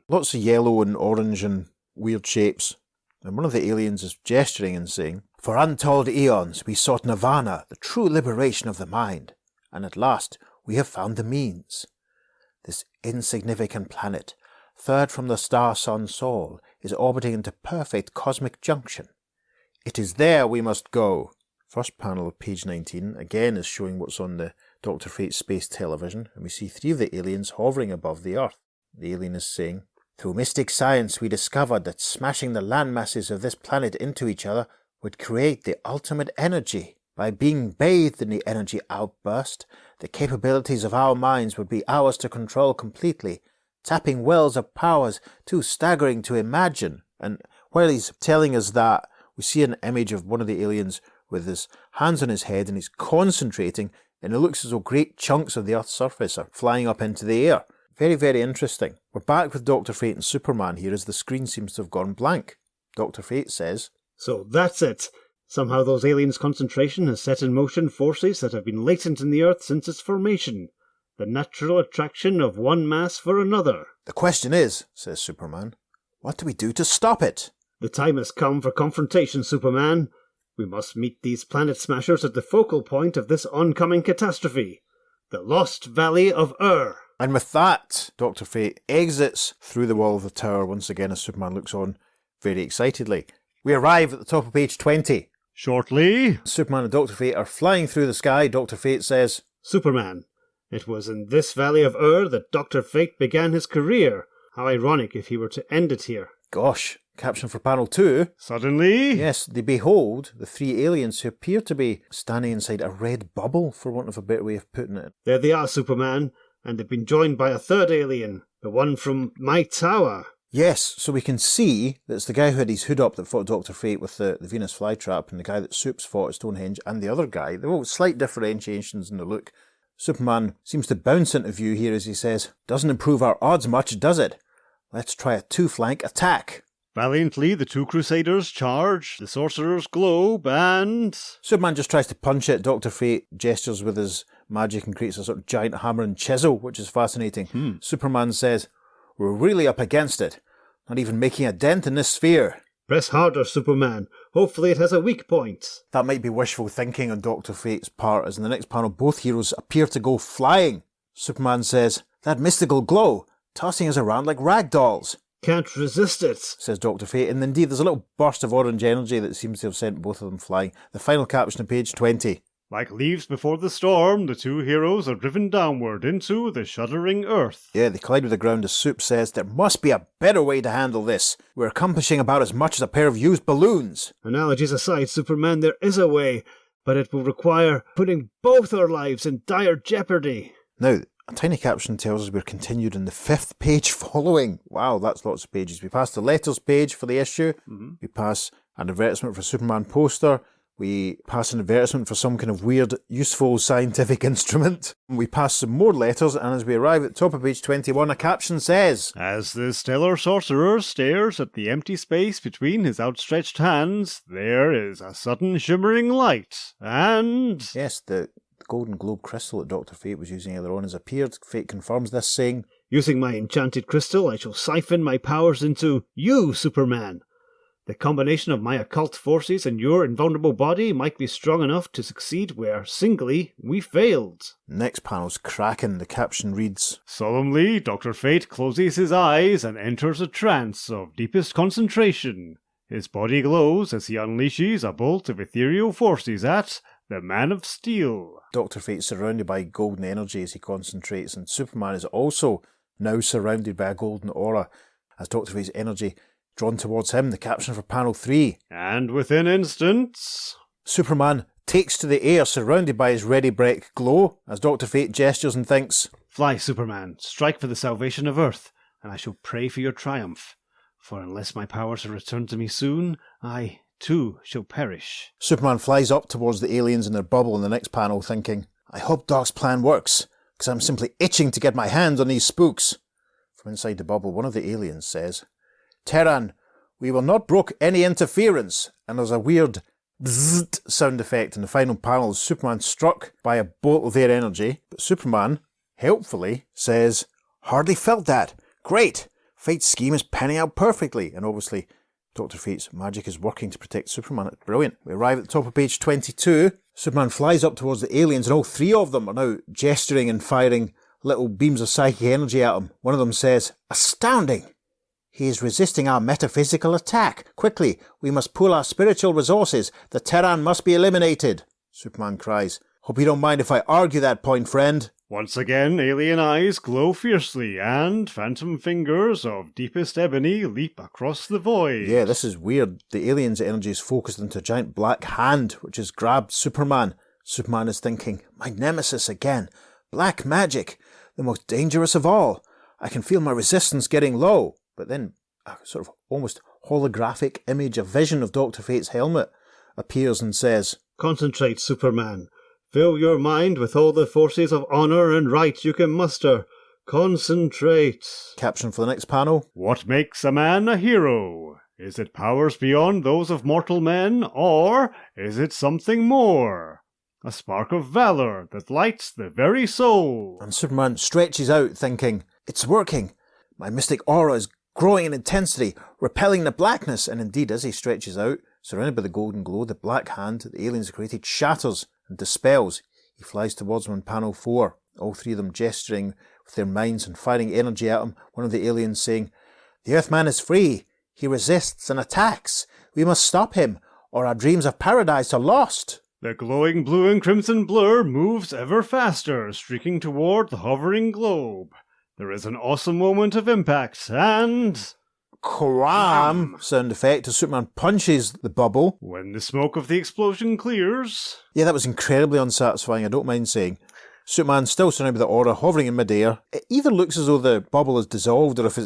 Lots of yellow and orange and weird shapes. And one of the aliens is gesturing and saying, For untold eons we sought nirvana, the true liberation of the mind, and at last we have found the means. This insignificant planet, third from the star Sun Sol, is orbiting into perfect cosmic junction. It is there we must go. First panel of page 19 again is showing what's on the Dr. Fate space television, and we see 3 of the aliens hovering above the Earth. The alien is saying, "Through mystic science we discovered that smashing the land masses of this planet into each other would create the ultimate energy. By being bathed in the energy outburst, the capabilities of our minds would be ours to control completely, tapping wells of powers too staggering to imagine." And while he's telling us that, we see an image of one of the aliens with his hands on his head, and he's concentrating, and it looks as though great chunks of the Earth's surface are flying up into the air. Very, very interesting. We're back with Dr. Fate and Superman here as the screen seems to have gone blank. Dr. Fate says, So that's it. Somehow those aliens' concentration has set in motion forces that have been latent in the Earth since its formation. The natural attraction of one mass for another. "The question is," says Superman, "what do we do to stop it?" The time has come for confrontation, Superman. We must meet these planet smashers at the focal point of this oncoming catastrophe. The Lost Valley of Ur. And with that, Dr. Fate exits through the wall of the tower once again as Superman looks on very excitedly. We arrive at the top of page 20. Shortly, Superman and Dr. Fate are flying through the sky. Dr. Fate says, Superman. It was in this Valley of Ur that Dr. Fate began his career. How ironic if he were to end it here. Gosh, caption for panel 2. suddenly, Yes, they behold the 3 aliens who appear to be standing inside a red bubble, for want of a better way of putting it. There they are, Superman, and they've been joined by a third alien, the one from my tower. Yes, so we can see that it's the guy who had his hood up that fought Dr. Fate with the Venus flytrap, and the guy that Supes fought at Stonehenge, and the other guy. There were slight differentiations in the look. Superman seems to bounce into view here as he says, "Doesn't improve our odds much, does it? Let's try a 2-flank attack." valiantly the 2 crusaders charge the sorcerer's globe and... Superman just tries to punch it. Dr. Fate gestures with his magic and creates a sort of giant hammer and chisel, which is fascinating. Superman says, "We're really up against it. Not even making a dent in this sphere." Press harder, Superman. Hopefully it has a weak point. That might be wishful thinking on Dr. Fate's part, as in the next panel both heroes appear to go flying. Superman says, "That mystical glow, tossing us around like rag dolls." Can't resist it. Says Dr. Fate, and indeed there's a little burst of orange energy that seems to have sent both of them flying. The final caption on page 20. Like leaves before the storm, the 2 heroes are driven downward into the shuddering earth. Yeah, they collide with the ground as Soup says, "There must be a better way to handle this. We're accomplishing about as much as a pair of used balloons." Analogies aside, Superman, there is a way, but it will require putting both our lives in dire jeopardy. Now, a tiny caption tells us we're continued in the 5th page following. Wow, that's lots of pages. We pass the letters page for the issue. We pass an advertisement for a Superman poster. We pass an advertisement for some kind of weird, useful scientific instrument. We pass some more letters, and as we arrive at the top of page 21, a caption says, As the stellar sorcerer stares at the empty space between his outstretched hands, there is a sudden shimmering light, and... Yes, the golden globe crystal that Dr. Fate was using earlier on has appeared. Fate confirms this, saying, Using my enchanted crystal, I shall siphon my powers into you, Superman. The combination of my occult forces and your invulnerable body might be strong enough to succeed where, singly, we failed. Next panel's cracking. The caption reads, Solemnly, Dr. Fate closes his eyes and enters a trance of deepest concentration. His body glows as he unleashes a bolt of ethereal forces at the Man of Steel. Dr. Fate's surrounded by golden energy as he concentrates, and Superman is also now surrounded by a golden aura as Dr. Fate's energy drawn towards him. The caption for panel 3. And within instants... Superman takes to the air surrounded by his ready break glow as Dr. Fate gestures and thinks, Fly, Superman, strike for the salvation of Earth, and I shall pray for your triumph. For unless my powers are returned to me soon, I, too, shall perish. Superman flies up towards the aliens in their bubble in the next panel thinking, I hope Doc's plan works, because I'm simply itching to get my hands on these spooks. From inside the bubble, one of the aliens says, Terran, we will not brook any interference. And there's a weird bzzzt sound effect in the final panel as Superman struck by a bolt of their energy. But Superman, helpfully, says, Hardly felt that. Great. Fate's scheme is panning out perfectly. And obviously, Dr. Fate's magic is working to protect Superman. It's brilliant. We arrive at the top of page 22. Superman flies up towards the aliens and all 3 of them are now gesturing and firing little beams of psychic energy at him. One of them says, "Astounding! He is resisting our metaphysical attack. Quickly, we must pool our spiritual resources. The Terran must be eliminated." Superman cries, "Hope you don't mind if I argue that point, friend." Once again, alien eyes glow fiercely, and phantom fingers of deepest ebony leap across the void. Yeah, this is weird. The alien's energy is focused into a giant black hand, which has grabbed Superman. Superman is thinking, "My nemesis again. Black magic. The most dangerous of all. I can feel my resistance getting low." But then a sort of almost holographic image, a vision of Dr. Fate's helmet appears and says, Concentrate, Superman. Fill your mind with all the forces of honor and right you can muster. Concentrate. Caption for the next panel. What makes a man a hero? Is it powers beyond those of mortal men, or is it something more? A spark of valor that lights the very soul. And Superman stretches out thinking, "It's working. My mystic aura is growing in intensity, repelling the blackness." And indeed, as he stretches out, surrounded by the golden glow, the black hand that the aliens have created shatters and dispels. He flies towards them in panel 4, all three of them gesturing with their minds and firing energy at him. One of the aliens saying, "The Earthman is free. He resists and attacks. We must stop him, or our dreams of paradise are lost." The glowing blue and crimson blur moves ever faster, streaking toward the hovering globe. There is an awesome moment of impact, and Cram! Sound effect as Superman punches the bubble. when the smoke of the explosion clears, Yeah, that was incredibly unsatisfying, I don't mind saying. Superman's still surrounded by the aura, hovering in midair. It either looks as though the bubble is dissolved or if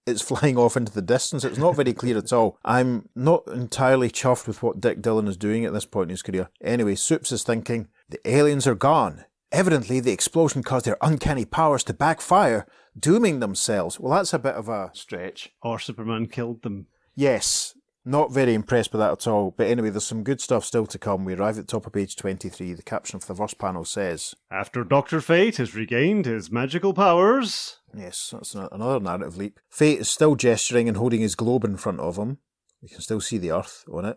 it's flying off into the distance. It's not very clear at all. I'm not entirely chuffed with what Dick Dillon is doing at this point in his career. Anyway, Supes is thinking, the aliens are gone. Evidently, the explosion caused their uncanny powers to backfire, dooming themselves. Well, that's a bit of a stretch. or Superman killed them. Yes, not very impressed with that at all. But anyway, there's some good stuff still to come. We arrive at the top of page 23. The caption for the first panel says, After Dr. Fate has regained his magical powers, yes, that's another narrative leap. Fate is still gesturing and holding his globe in front of him. We can still see the Earth on it.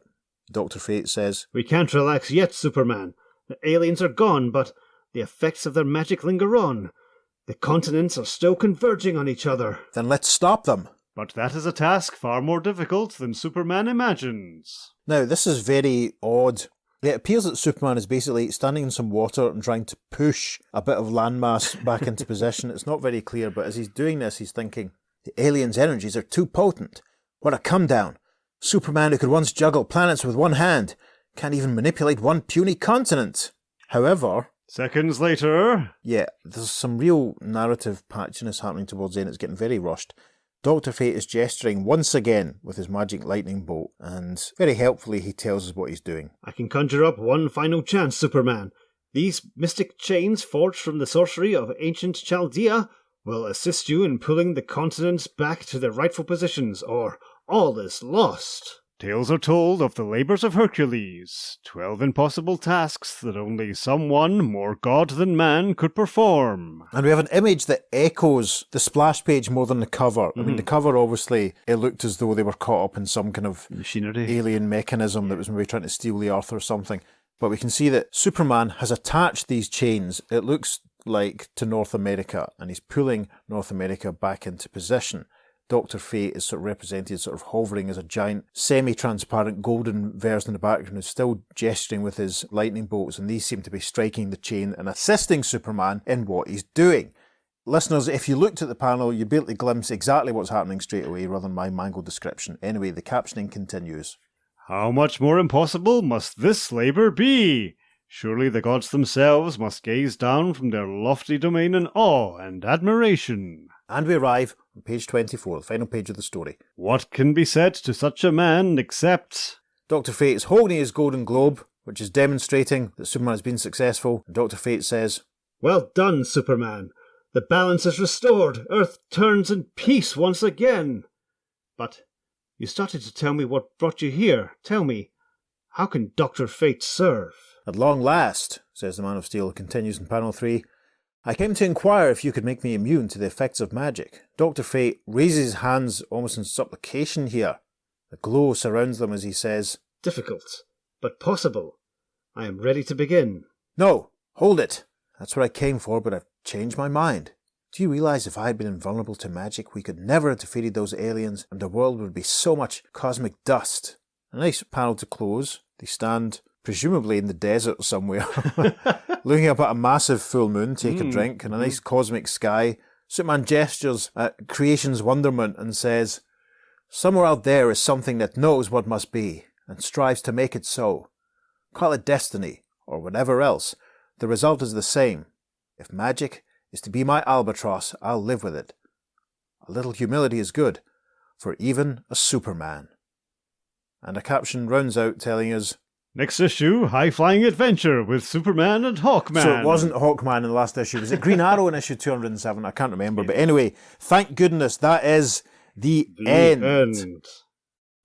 Dr. Fate says, We can't relax yet, Superman. The aliens are gone, but the effects of their magic linger on. The continents are still converging on each other. then let's stop them. but that is a task far more difficult than Superman imagines. Now, this is very odd. It appears that Superman is basically standing in some water and trying to push a bit of landmass back into position. It's not very clear, but as he's doing this, he's thinking, the aliens' energies are too potent. What a come down. Superman, who could once juggle planets with one hand, can't even manipulate one puny continent. However, Seconds later, yeah, there's some real narrative patchiness happening towards the end. It's getting very rushed. Dr. Fate is gesturing once again with his magic lightning bolt, and very helpfully he tells us what he's doing. I can conjure up one final chance, Superman. These mystic chains forged from the sorcery of ancient Chaldea will assist you in pulling the continents back to their rightful positions, or all is lost. tales are told of the labors of Hercules, 12 impossible tasks that only someone more god than man could perform. And we have an image that echoes the splash page more than the cover. I mean, the cover, obviously, it looked as though they were caught up in some kind of Machinery. alien mechanism that was maybe trying to steal the Earth or something. But we can see that Superman has attached these chains, it looks like, to North America, and he's pulling North America back into position. Dr. Fate is sort of represented sort of hovering as a giant semi-transparent golden version in the background who's still gesturing with his lightning bolts, and these seem to be striking the chain and assisting Superman in what he's doing. Listeners, if you looked at the panel, you'd be able to glimpse exactly what's happening straight away rather than my mangled description. Anyway, the captioning continues. How much more impossible must this labor be? Surely the gods themselves must gaze down from their lofty domain in awe and admiration. And we arrive on page 24, the final page of the story. What can be said to such a man except... Dr. Fate is holding his golden globe, which is demonstrating that Superman has been successful. And Dr. Fate says, Well done, Superman. The balance is restored. Earth turns in peace once again. But you started to tell me what brought you here. Tell me, how can Dr. Fate serve? At long last, says the Man of Steel, continues in panel 3, I came to inquire if you could make me immune to the effects of magic. Dr. Fate raises his hands almost in supplication here. The glow surrounds them as he says, Difficult, but possible. I am ready to begin. No, hold it. That's what I came for, but I've changed my mind. Do you realise if I had been invulnerable to magic, we could never have defeated those aliens and the world would be so much cosmic dust? A nice panel to close. They stand, presumably in the desert somewhere, looking up at a massive full moon, take a drink, and a nice cosmic sky. Superman gestures at creation's wonderment and says, "Somewhere out there is something that knows what must be and strives to make it so. Call it destiny or whatever else. The result is the same. If magic is to be my albatross, I'll live with it. A little humility is good for even a Superman." And a caption rounds out telling us, Next issue, high-flying adventure with Superman and Hawkman. so it wasn't Hawkman in the last issue. Was it Green Arrow in issue 207? I can't remember. But anyway, thank goodness that is the end.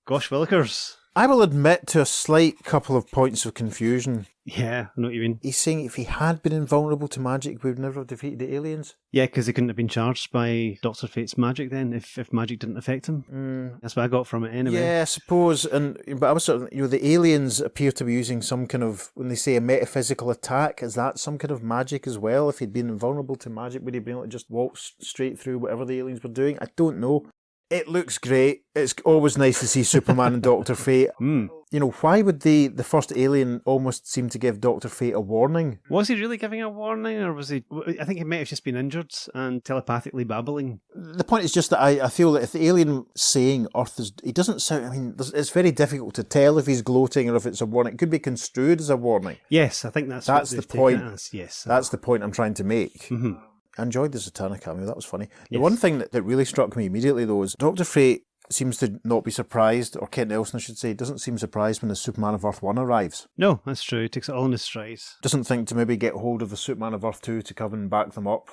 Gosh willikers. I will admit to a slight couple of points of confusion. Yeah, I know what you mean. He's saying if he had been invulnerable to magic, we would never have defeated the aliens. Yeah, because he couldn't have been charged by Dr. Fate's magic then, if magic didn't affect him. That's what I got from it anyway. Yeah, I suppose. But I was sort of, the aliens appear to be using some kind of, when they say a metaphysical attack, is that some kind of magic as well? If he'd been invulnerable to magic, would he be able to just walk straight through whatever the aliens were doing? I don't know. It looks great. It's always nice to see Superman and Dr. Fate. Why would the first alien almost seem to give Dr. Fate a warning? Was he really giving a warning, or was he... I think he might have just been injured and telepathically babbling. The point is just that I feel that if the alien saying Earth is... He doesn't sound... I mean, it's very difficult to tell if he's gloating or if it's a warning. It could be construed as a warning. Yes, I think that's the point. Yes. That's the point I'm trying to make. Mm-hmm. I enjoyed the Zatanna cameo, that was funny. The one thing that really struck me immediately, though, is Dr. Fate seems to not be surprised, or Kent Nelson, I should say, doesn't seem surprised when the Superman of Earth 1 arrives. No, that's true. He takes it all in his stride. Doesn't think to maybe get hold of the Superman of Earth 2 to come and back them up.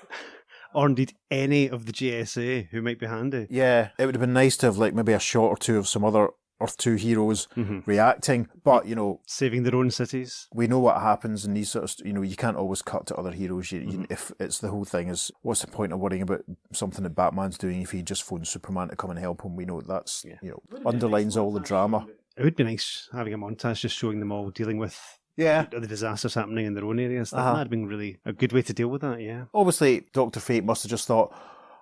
Or indeed any of the GSA who might be handy. Yeah, it would have been nice to have maybe a shot or two of some other Earth 2 heroes reacting, but saving their own cities. We know what happens in these sort of, you can't always cut to other heroes. If it's the whole thing is, what's the point of worrying about something that Batman's doing if he just phones Superman to come and help him? We know that's, underlines all the drama. It would be nice having a montage just showing them all dealing with the disasters happening in their own areas. That would have been really a good way to deal with that, yeah. Obviously, Dr. Fate must have just thought,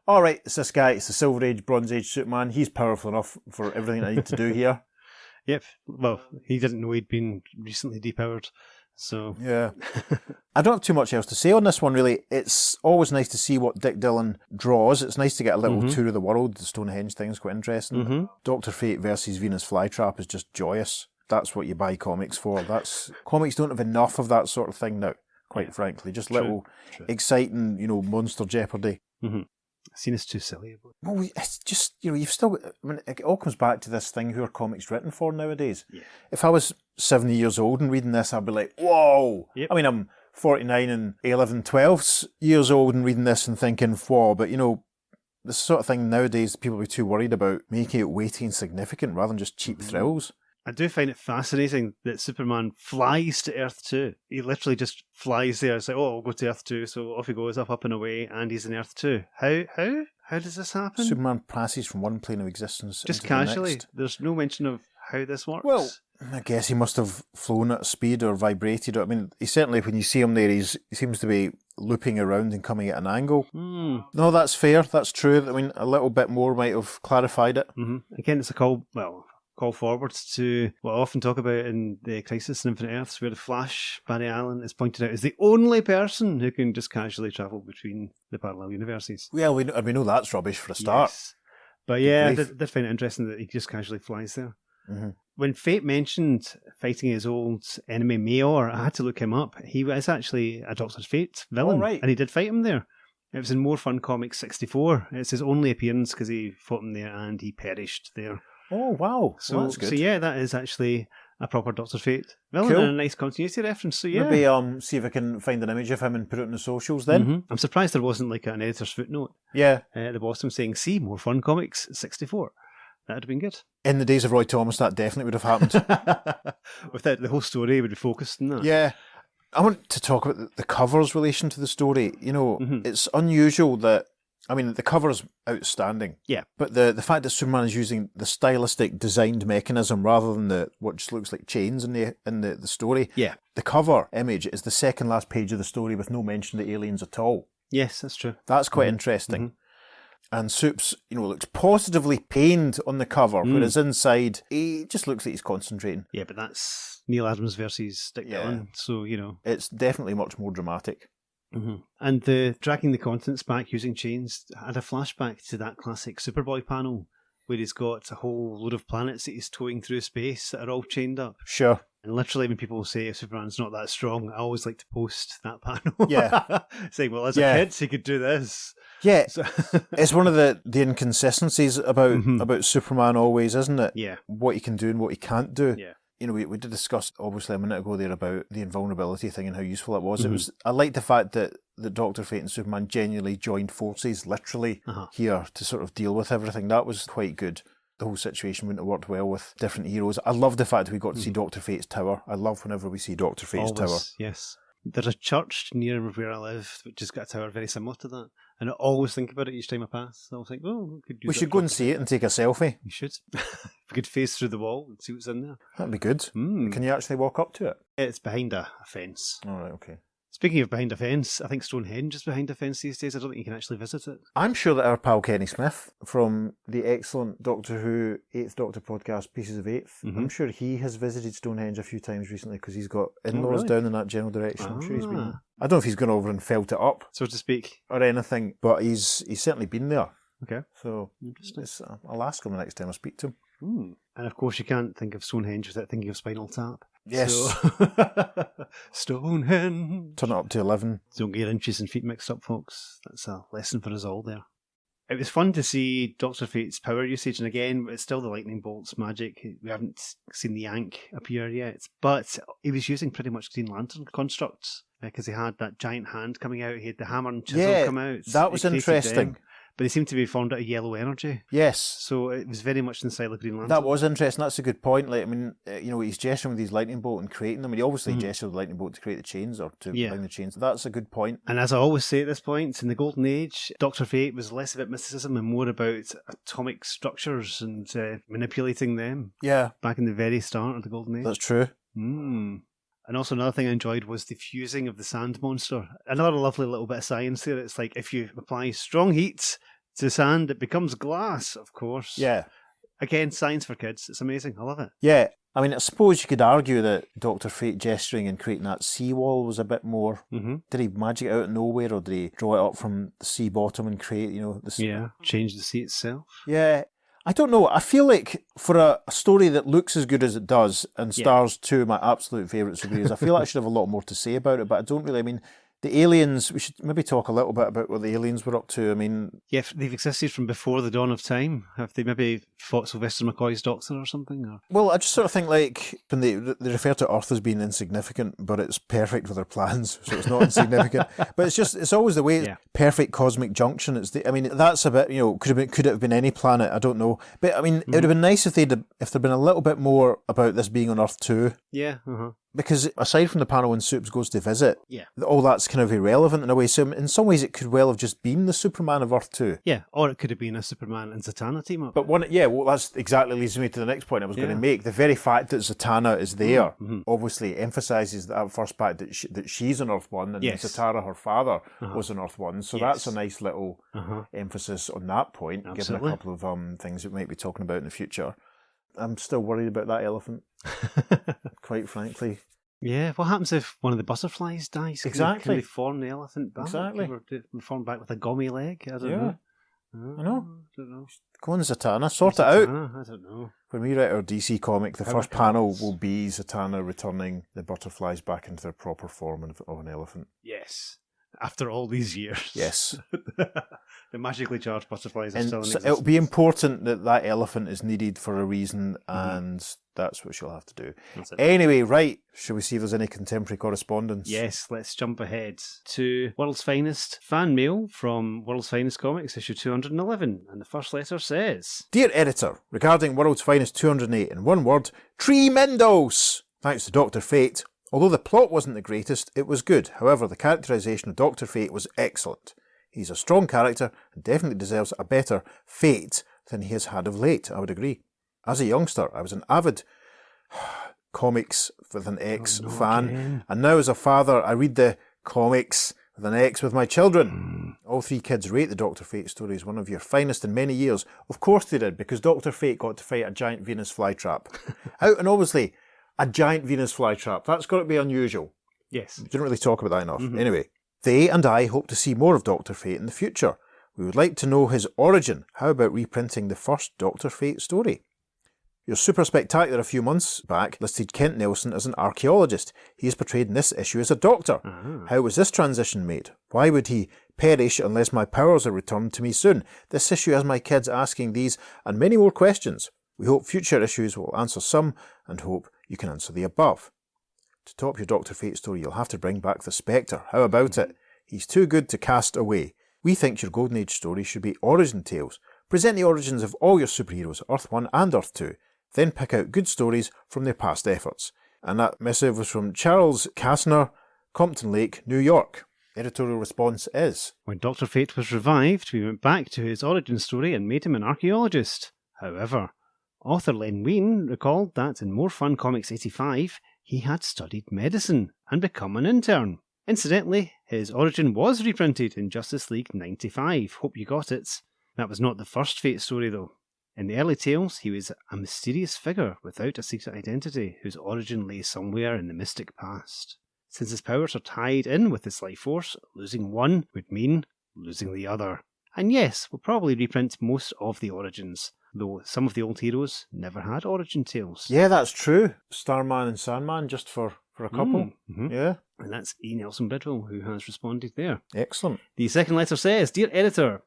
all right, it's this guy, it's the Silver Age, Bronze Age Superman. He's powerful enough for everything I need to do here. Yep. Well, he didn't know he'd been recently depowered, so... Yeah. I don't have too much else to say on this one, really. It's always nice to see what Dick Dillon draws. It's nice to get a little tour of the world. The Stonehenge thing's quite interesting. Dr. Fate versus Venus Flytrap is just joyous. That's what you buy comics for. Comics don't have enough of that sort of thing now, quite frankly. Just little exciting, monster jeopardy. Seen as too silly. Well, it's just, you've still... it all comes back to this thing, who are comics written for nowadays? Yeah. If I was 70 years old and reading this, I'd be like, whoa! Yep. I mean, I'm 49 and 11, 12 years old and reading this and thinking, whoa, but, this sort of thing nowadays, people are too worried about making it weighty and significant rather than just cheap thrills. I do find it fascinating that Superman flies to Earth 2. He literally just flies there. It's like, oh, we'll go to Earth 2. So off he goes, up and away, and he's in Earth 2. How does this happen? Superman passes from one plane of existence just into casually. The next. There's no mention of how this works. Well, I guess he must have flown at speed or vibrated. I mean, he certainly, when you see him there, he seems to be looping around and coming at an angle. No, that's fair. That's true. I mean, a little bit more might have clarified it. Again, it's a call forwards to what I often talk about in the Crisis on Infinite Earths, where the Flash, Barry Allen, is pointed out as the only person who can just casually travel between the parallel universes. Well, we know that's rubbish for a start. Yes. But yeah, I did find it interesting that he just casually flies there. When Fate mentioned fighting his old enemy Mayor, I had to look him up. He was actually a Dr. Fate villain, and he did fight him there. It was in More Fun Comics 64. It's his only appearance because he fought him there and he perished there. Oh, wow. So, that's good. So yeah, that is actually a proper Dr. Fate villain and a nice continuity reference. So yeah. Maybe see if I can find an image of him and put it in the socials then. I'm surprised there wasn't like an editor's footnote at the bottom saying, see, More Fun Comics 64. That would have been good. In the days of Roy Thomas, that definitely would have happened. Without the whole story would be focused on that. Yeah. I want to talk about the cover's relation to the story. It's unusual that, the cover's outstanding. Yeah. But the fact that Superman is using the stylistic designed mechanism rather than what just looks like chains in the story. Yeah. The cover image is the second last page of the story with no mention of the aliens at all. Yes, that's true. That's quite interesting. And Soups, looks positively pained on the cover, whereas inside, he just looks like he's concentrating. Yeah, but that's Neil Adams versus Dick Dillon, so, It's definitely much more dramatic. And the dragging the contents back using chains had a flashback to that classic Superboy panel where he's got a whole load of planets that he's towing through space that are all chained up. Sure. And literally when people say Superman's not that strong, I always like to post that panel. Yeah. Saying, well, as a kid, he could do this. Yeah. So It's one of the inconsistencies about Superman always, isn't it? Yeah. What he can do and what he can't do. Yeah. We did discuss, obviously, a minute ago there about the invulnerability thing and how useful it was. I like the fact that Dr. Fate and Superman genuinely joined forces, literally, here to sort of deal with everything. That was quite good. The whole situation wouldn't have worked well with different heroes. I love the fact we got to see Dr. Fate's tower. I love whenever we see Dr. Fate's tower. Yes. There's a church near where I live which has got a tower very similar to that. And I always think about it each time I pass. I'll think, we should go and see it and take a selfie. We should. We could face through the wall and see what's in there. That'd be good. Can you actually walk up to it? It's behind a fence. All right, okay. Speaking of behind a fence, I think Stonehenge is behind a fence these days. I don't think you can actually visit it. I'm sure that our pal Kenny Smith from the excellent Doctor Who 8th Doctor podcast, Pieces of 8th, I'm sure he has visited Stonehenge a few times recently because he's got in-laws down in that general direction. I'm sure he's been. I don't know if he's gone over and felt it up, so to speak, or anything, but he's certainly been there. Okay. So I'll ask him the next time I speak to him. And of course, you can't think of Stonehenge without thinking of Spinal Tap. Yes. So, Stonehenge. Turn it up to 11. Don't get your inches and feet mixed up, folks. That's a lesson for us all there. It was fun to see Dr. Fate's power usage, and again, it's still the lightning bolts magic. We haven't seen the Yank appear yet, but he was using pretty much Green Lantern constructs because he had that giant hand coming out. He had the hammer and chisel come out. That was interesting. But they seem to be formed out of yellow energy. Yes. So it was very much in the style of Green Lantern. That was interesting. That's a good point. He's gesturing with his lightning bolt and creating them. He obviously gestured with the lightning bolt to create the chains or to bring the chains. That's a good point. And as I always say at this point, in the Golden Age, Dr. Fate was less about mysticism and more about atomic structures and manipulating them. Yeah. Back in the very start of the Golden Age. That's true. And also another thing I enjoyed was the fusing of the sand monster. Another lovely little bit of science there. It's like if you apply strong heat to sand, it becomes glass, of course. Yeah. Again, science for kids. It's amazing. I love it. Yeah. I mean, I suppose you could argue that Dr. Fate gesturing and creating that seawall was a bit more... Did he magic it out of nowhere, or did he draw it up from the sea bottom and create, the sea? Yeah, change the sea itself. Yeah. I don't know. I feel like for a story that looks as good as it does and stars two of my absolute favourite superheroes, I feel like I should have a lot more to say about it, but I don't really. I mean, the aliens, we should maybe talk a little bit about what the aliens were up to. I mean... Yeah, they've existed from before the dawn of time. Have they maybe fought Sylvester McCoy's Doctor or something? Or? Well, I just sort of think when they refer to Earth as being insignificant, but it's perfect for their plans, so it's not insignificant. But it's always the way, perfect cosmic junction. That's a bit, could it have been any planet? I don't know. But I mean, it would have been nice if there'd been a little bit more about this being on Earth too. Yeah, Because aside from the panel when Soups goes to visit, all that's kind of irrelevant in a way. So in some ways it could well have just been the Superman of Earth 2. Yeah, or it could have been a Superman and Zatanna team up. But that's exactly leads me to the next point I was going to make. The very fact that Zatanna is there obviously emphasises that first fact that she's on Earth 1 and Zatanna, her father, was on Earth 1. So that's a nice little emphasis on that point, given a couple of things that we might be talking about in the future. I'm still worried about that elephant, quite frankly. Yeah, what happens if one of the butterflies dies? Exactly. Can they form the elephant back? Exactly. Or form back with a gummy leg? I don't know. I know. Don't know. Go on, Zatanna, sort it out. I don't know. When we write our DC comic, the first panel will be Zatanna returning the butterflies back into their proper form of an elephant. Yes. After all these years. Yes. The magically charged butterflies are still in existence. It'll be important that elephant is needed for a reason, and that's what she'll have to do. Anyway, right, shall we see if there's any contemporary correspondence? Yes, let's jump ahead to World's Finest fan mail from World's Finest Comics, issue 211, and the first letter says... Dear Editor, regarding World's Finest 208, in one word, tremendos! Thanks to Dr. Fate. Although the plot wasn't the greatest, it was good. However, the characterisation of Dr. Fate was excellent. He's a strong character and definitely deserves a better fate than he has had of late, I would agree. As a youngster, I was an avid comics with an X fan, and now as a father, I read the comics with an X with my children. All three kids rate the Dr. Fate story as one of your finest in many years. Of course they did, because Dr. Fate got to fight a giant Venus flytrap. And obviously, a giant Venus flytrap. That's got to be unusual. Yes. We didn't really talk about that enough. Anyway, they and I hope to see more of Dr. Fate in the future. We would like to know his origin. How about reprinting the first Dr. Fate story? Your Super Spectacular a few months back listed Kent Nelson as an archaeologist. He is portrayed in this issue as a doctor. How was this transition made? Why would he perish unless my powers are returned to me soon? This issue has my kids asking these and many more questions. We hope future issues will answer some and hope you can answer the above. To top your Dr. Fate story, you'll have to bring back the Spectre. How about it? He's too good to cast away. We think your Golden Age story should be origin tales. Present the origins of all your superheroes, Earth 1 and Earth 2. Then pick out good stories from their past efforts. And that missive was from Charles Kastner, Compton Lake, New York. Editorial response is: When Dr. Fate was revived, we went back to his origin story and made him an archaeologist. However, author Len Wein recalled that in More Fun Comics 85, he had studied medicine and become an intern. Incidentally, his origin was reprinted in Justice League 95. Hope you got it. That was not the first Fate story though. In the early tales, he was a mysterious figure without a secret identity, whose origin lay somewhere in the mystic past. Since his powers are tied in with his life force, losing one would mean losing the other. And yes, we'll probably reprint most of the origins, though some of the old heroes never had origin tales. Yeah, that's true. Starman and Sandman, just for a couple. Yeah. And that's E. Nelson Bridwell who has responded there. Excellent. The second letter says, Dear Editor,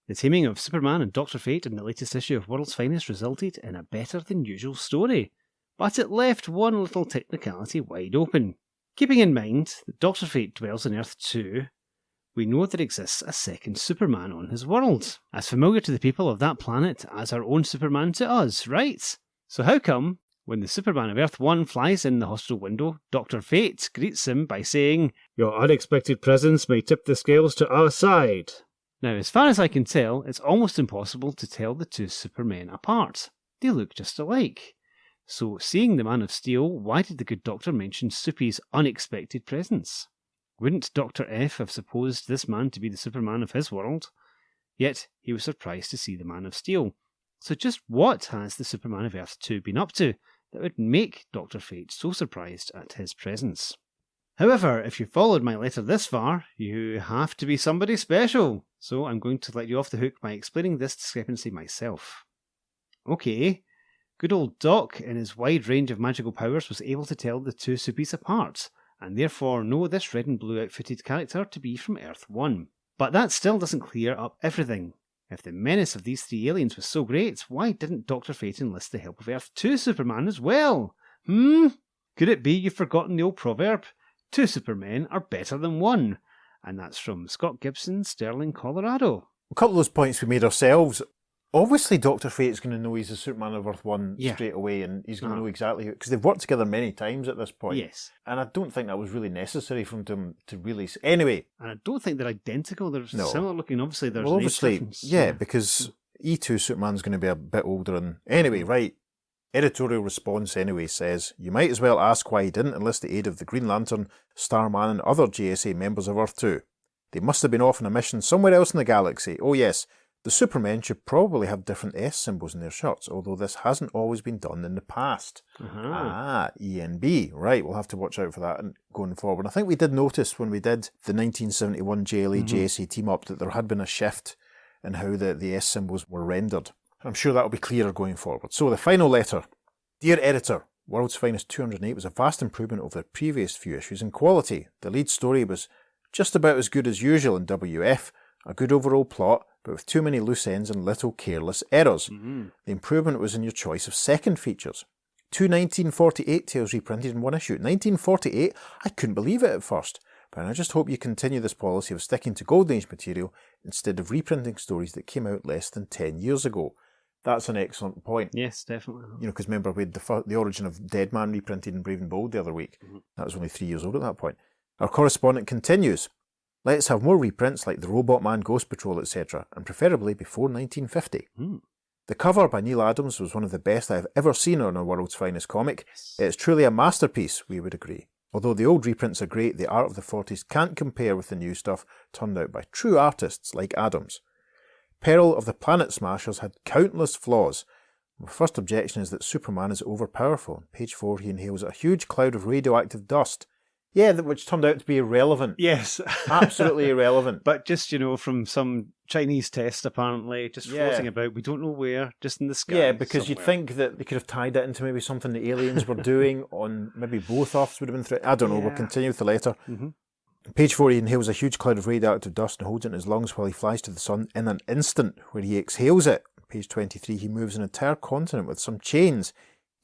the teaming of Superman and Dr. Fate in the latest issue of World's Finest resulted in a better than usual story, but it left one little technicality wide open. Keeping in mind that Dr. Fate dwells on Earth 2, we know there exists a second Superman on his world, as familiar to the people of that planet as our own Superman to us, right? So how come, when the Superman of Earth 1 flies in the hospital window, Dr. Fate greets him by saying, Your unexpected presence may tip the scales to our side. Now, as far as I can tell, it's almost impossible to tell the two Supermen apart. They look just alike. So, seeing the Man of Steel, why did the good doctor mention Soupy's unexpected presence? Wouldn't Dr. F have supposed this man to be the Superman of his world? Yet, he was surprised to see the Man of Steel. So just what has the Superman of Earth 2 been up to that would make Dr. Fate so surprised at his presence? However, if you followed my letter this far, you have to be somebody special, so I'm going to let you off the hook by explaining this discrepancy myself. Okay, good old Doc, in his wide range of magical powers, was able to tell the two Soupies apart, and therefore know this red and blue outfitted character to be from Earth 1. But that still doesn't clear up everything. If the menace of these three aliens was so great, why didn't Dr. Fate enlist the help of Earth 2 Superman as well? Could it be you've forgotten the old proverb? Two Supermen are better than one. And that's from Scott Gibson, Sterling, Colorado. A couple of those points we made ourselves. Obviously, Dr. Fate's going to know he's the Superman of Earth 1 straight away, and he's going to know exactly who, because they've worked together many times at this point. Yes. And I don't think that was really necessary for them to really... Anyway. And I don't think they're identical. They're similar looking. Obviously, there's an age obviously, difference. yeah, because E2 Superman's going to be a bit older. And anyway, right. Editorial response anyway says, you might as well ask why he didn't enlist the aid of the Green Lantern, Starman and other JSA members of Earth 2. They must have been off on a mission somewhere else in the galaxy. Oh yes, the Supermen should probably have different S symbols in their shirts, although this hasn't always been done in the past. ENB. Right, we'll have to watch out for that going forward. I think we did notice when we did the 1971 JLA JSA team-up that there had been a shift in how the S symbols were rendered. I'm sure that'll be clearer going forward. So the final letter. Dear Editor, World's Finest 208 was a vast improvement over the previous few issues in quality. The lead story was just about as good as usual in WF, a good overall plot, but with too many loose ends and little careless errors. The improvement was in your choice of second features. 2 1948 tales reprinted in one issue. 1948? I couldn't believe it at first. But I just hope you continue this policy of sticking to Golden Age material instead of reprinting stories that came out less than 10 years ago. That's an excellent point. Yes, definitely. You know, because remember we had the origin of Dead Man reprinted in Brave and Bold the other week. That was only 3 years old at that point. Our correspondent continues. Let's have more reprints like the Robot Man, Ghost Patrol, etc., and preferably before 1950. The cover by Neil Adams was one of the best I have ever seen on a World's Finest comic. It's truly a masterpiece, we would agree. Although the old reprints are great, the art of the 40s can't compare with the new stuff turned out by true artists like Adams. Peril of the Planet Smashers had countless flaws. My first objection is that Superman is overpowerful. On page 4 he inhales a huge cloud of radioactive dust. Yeah, which turned out to be irrelevant. Yes. Absolutely irrelevant. But just, from some Chinese test, apparently, just floating about. We don't know where, just in the sky. Yeah, because you'd somewhere. think that they could have tied it into maybe something the aliens were doing on maybe both Earths would have been through. I don't know, we'll continue with the letter. Mm-hmm. Page 4, he inhales a huge cloud of radioactive dust and holds it in his lungs while he flies to the sun in an instant where he exhales it. Page 23, he moves an entire continent with some chains.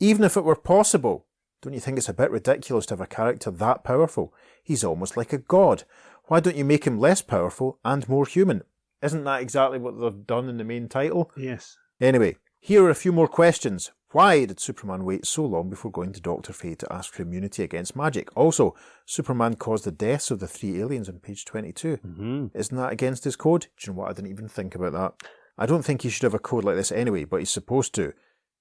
Even if it were possible, don't you think it's a bit ridiculous to have a character that powerful? He's almost like a god. Why don't you make him less powerful and more human? Isn't that exactly what they've done in the main title? Yes. Anyway, here are a few more questions. Why did Superman wait so long before going to Dr. Fate to ask for immunity against magic? Also, Superman caused the deaths of the 3 aliens on page 22. Mm-hmm. Isn't that against his code? Do you know what? I didn't even think about that. I don't think he should have a code like this anyway, but he's supposed to.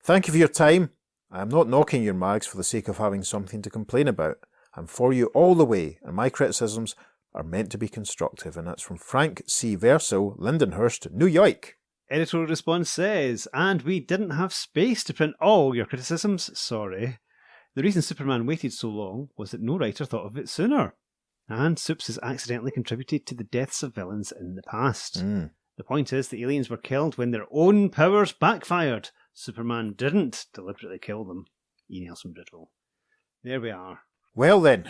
Thank you for your time. I am not knocking your mags for the sake of having something to complain about. I'm for you all the way, and my criticisms are meant to be constructive. And that's from Frank C. Verso, Lindenhurst, New York. Editorial response says, and we didn't have space to print all your criticisms, sorry. The reason Superman waited so long was that no writer thought of it sooner. And Supes has accidentally contributed to the deaths of villains in the past. The point is the aliens were killed when their own powers backfired. Superman didn't deliberately kill them. E. Nelson Bridwell. There we are. Well then.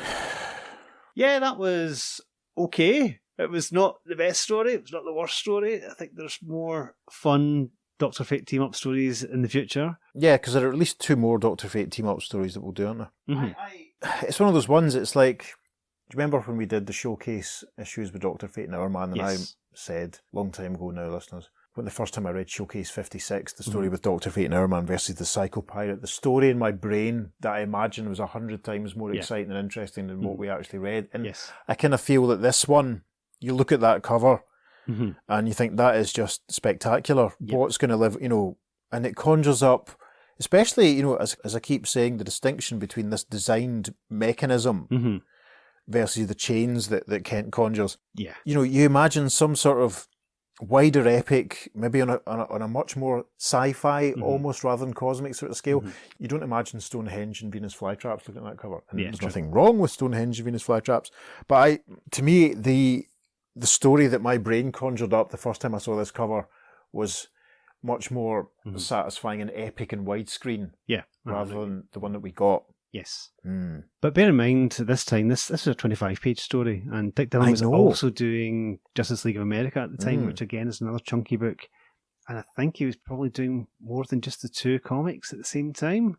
Yeah, that was okay. It was not the best story. It was not the worst story. I think there's more fun Dr. Fate team-up stories in the future. Yeah, because there are at least 2 more Dr. Fate team-up stories that we'll do, aren't there? Mm-hmm. It's one of those ones, it's like, do you remember when we did the showcase issues with Dr. Fate and Hourman, and Yes. I said, long time ago now, listeners, when the first time I read Showcase 56, the story with Dr. Fate and Hourman versus the Psycho Pirate, the story in my brain that I imagined was 100 times more exciting and interesting than what we actually read. And I kind of feel that this one, you look at that cover and you think that is just spectacular. What's going to live, and it conjures up, especially, as I keep saying, the distinction between this designed mechanism versus the chains that Kent conjures. Yeah. You imagine some sort of wider epic, maybe on a much more sci-fi, almost rather than cosmic sort of scale. You don't imagine Stonehenge and Venus flytraps looking at that cover. And there's nothing wrong with Stonehenge and Venus flytraps. But to me, the story that my brain conjured up the first time I saw this cover was much more satisfying and epic and widescreen rather than the one that we got. Yes. But bear in mind, this time, this was a 25-page story, and Dick Dillon was know. also doing Justice League of America at the time, which again is another chunky book. And I think he was probably doing more than just the 2 comics at the same time.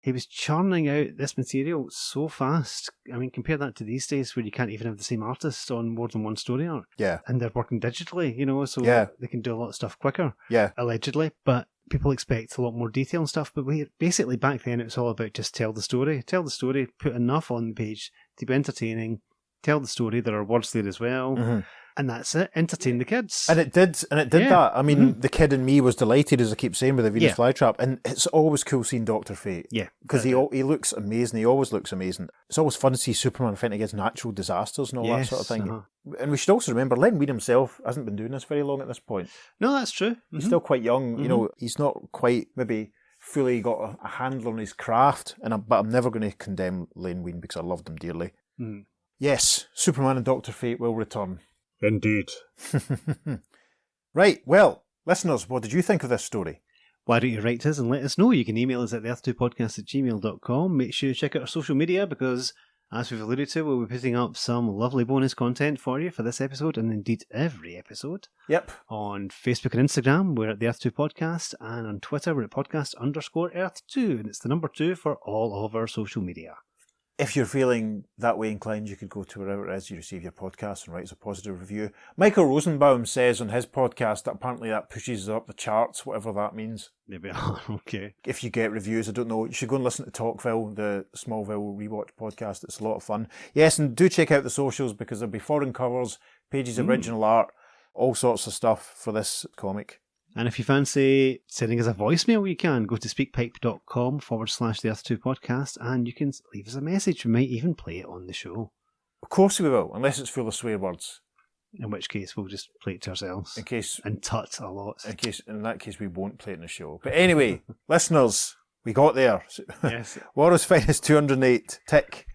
He was churning out this material so fast. I mean, compare that to these days where you can't even have the same artist on more than one story arc. Yeah. And they're working digitally, so they can do a lot of stuff quicker. Yeah. Allegedly. But people expect a lot more detail and stuff. But basically back then it was all about just tell the story. Tell the story, put enough on the page to be entertaining. Tell the story. There are words there as well. And that's it. Entertain the kids. And it did that. I mean, the kid in me was delighted, as I keep saying, with the Venus flytrap. And it's always cool seeing Dr. Fate. Yeah. Because he looks amazing. He always looks amazing. It's always fun to see Superman fighting against natural disasters and all that sort of thing. And we should also remember, Len Wein himself hasn't been doing this very long at this point. No, that's true. He's still quite young. He's not quite maybe fully got a handle on his craft. But I'm never going to condemn Len Wein because I loved him dearly. Yes, Superman and Dr. Fate will return. Indeed. Right, well, listeners, what did you think of this story? Why don't you write to us and let us know? You can email us at theearth2podcast@gmail.com. Make sure you check out our social media because, as we've alluded to, we'll be putting up some lovely bonus content for you for this episode and indeed every episode. Yep. On Facebook and Instagram, we're at the Earth 2 Podcast, and on Twitter, we're at podcast_Earth2, and it's the number 2 for all of our social media. If you're feeling that way inclined, you could go to wherever it is you receive your podcast and write us a positive review. Michael Rosenbaum says on his podcast that apparently that pushes up the charts, whatever that means. There we are, okay. If you get reviews, I don't know, you should go and listen to Talkville, the Smallville rewatch podcast. It's a lot of fun. Yes, and do check out the socials because there'll be foreign covers, pages of original art, all sorts of stuff for this comic. And if you fancy sending us a voicemail, you can go to speakpipe.com/the Earth 2 podcast and you can leave us a message. We might even play it on the show. Of course we will, unless it's full of swear words. In which case, we'll just play it to ourselves. And tut a lot. In that case, we won't play it in the show. But anyway, listeners, we got there. Yes. World's Finest 208. Tick.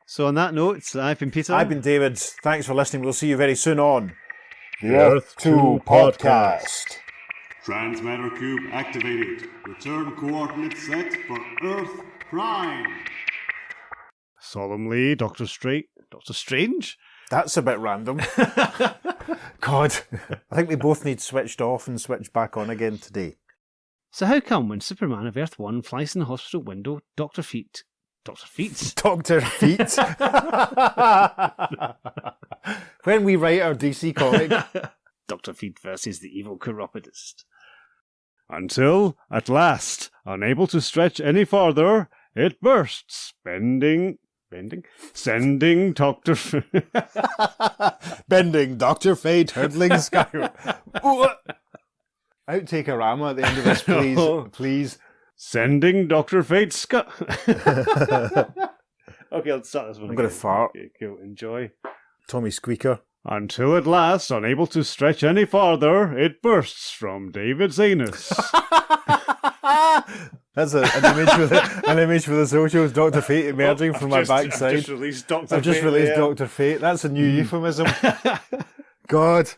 So on that note, I've been Peter. I've been David. Thanks for listening. We'll see you very soon on The Earth 2 Podcast. Transmatter cube activated. Return coordinates set for Earth Prime. Solemnly, Dr. Strange? That's a bit random. God, I think we both need switched off and switched back on again today. So how come when Superman of Earth 1 flies in the hospital window, Dr. Feet? When we write our DC comic, Dr. Feet versus the evil chiropodist. Until, at last, unable to stretch any farther, it bursts, sending Dr. bending Dr. Fate hurtling skyward. Outtake a Rama at the end of this, please. No. Please. Sending Dr. Fate Okay, let's start this one. I'm going to fart. Okay, cool. Enjoy. Tommy Squeaker. Until at last, unable to stretch any farther, it bursts from David's anus. That's an image for the socials. Dr. Fate emerging from my backside. I've just released Dr. I've just Fate released there. Dr. Fate. That's a new euphemism. God.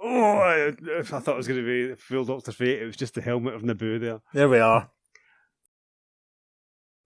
Oh, I thought it was going to be full Dr. Fate. It was just the helmet of Naboo there. There we are.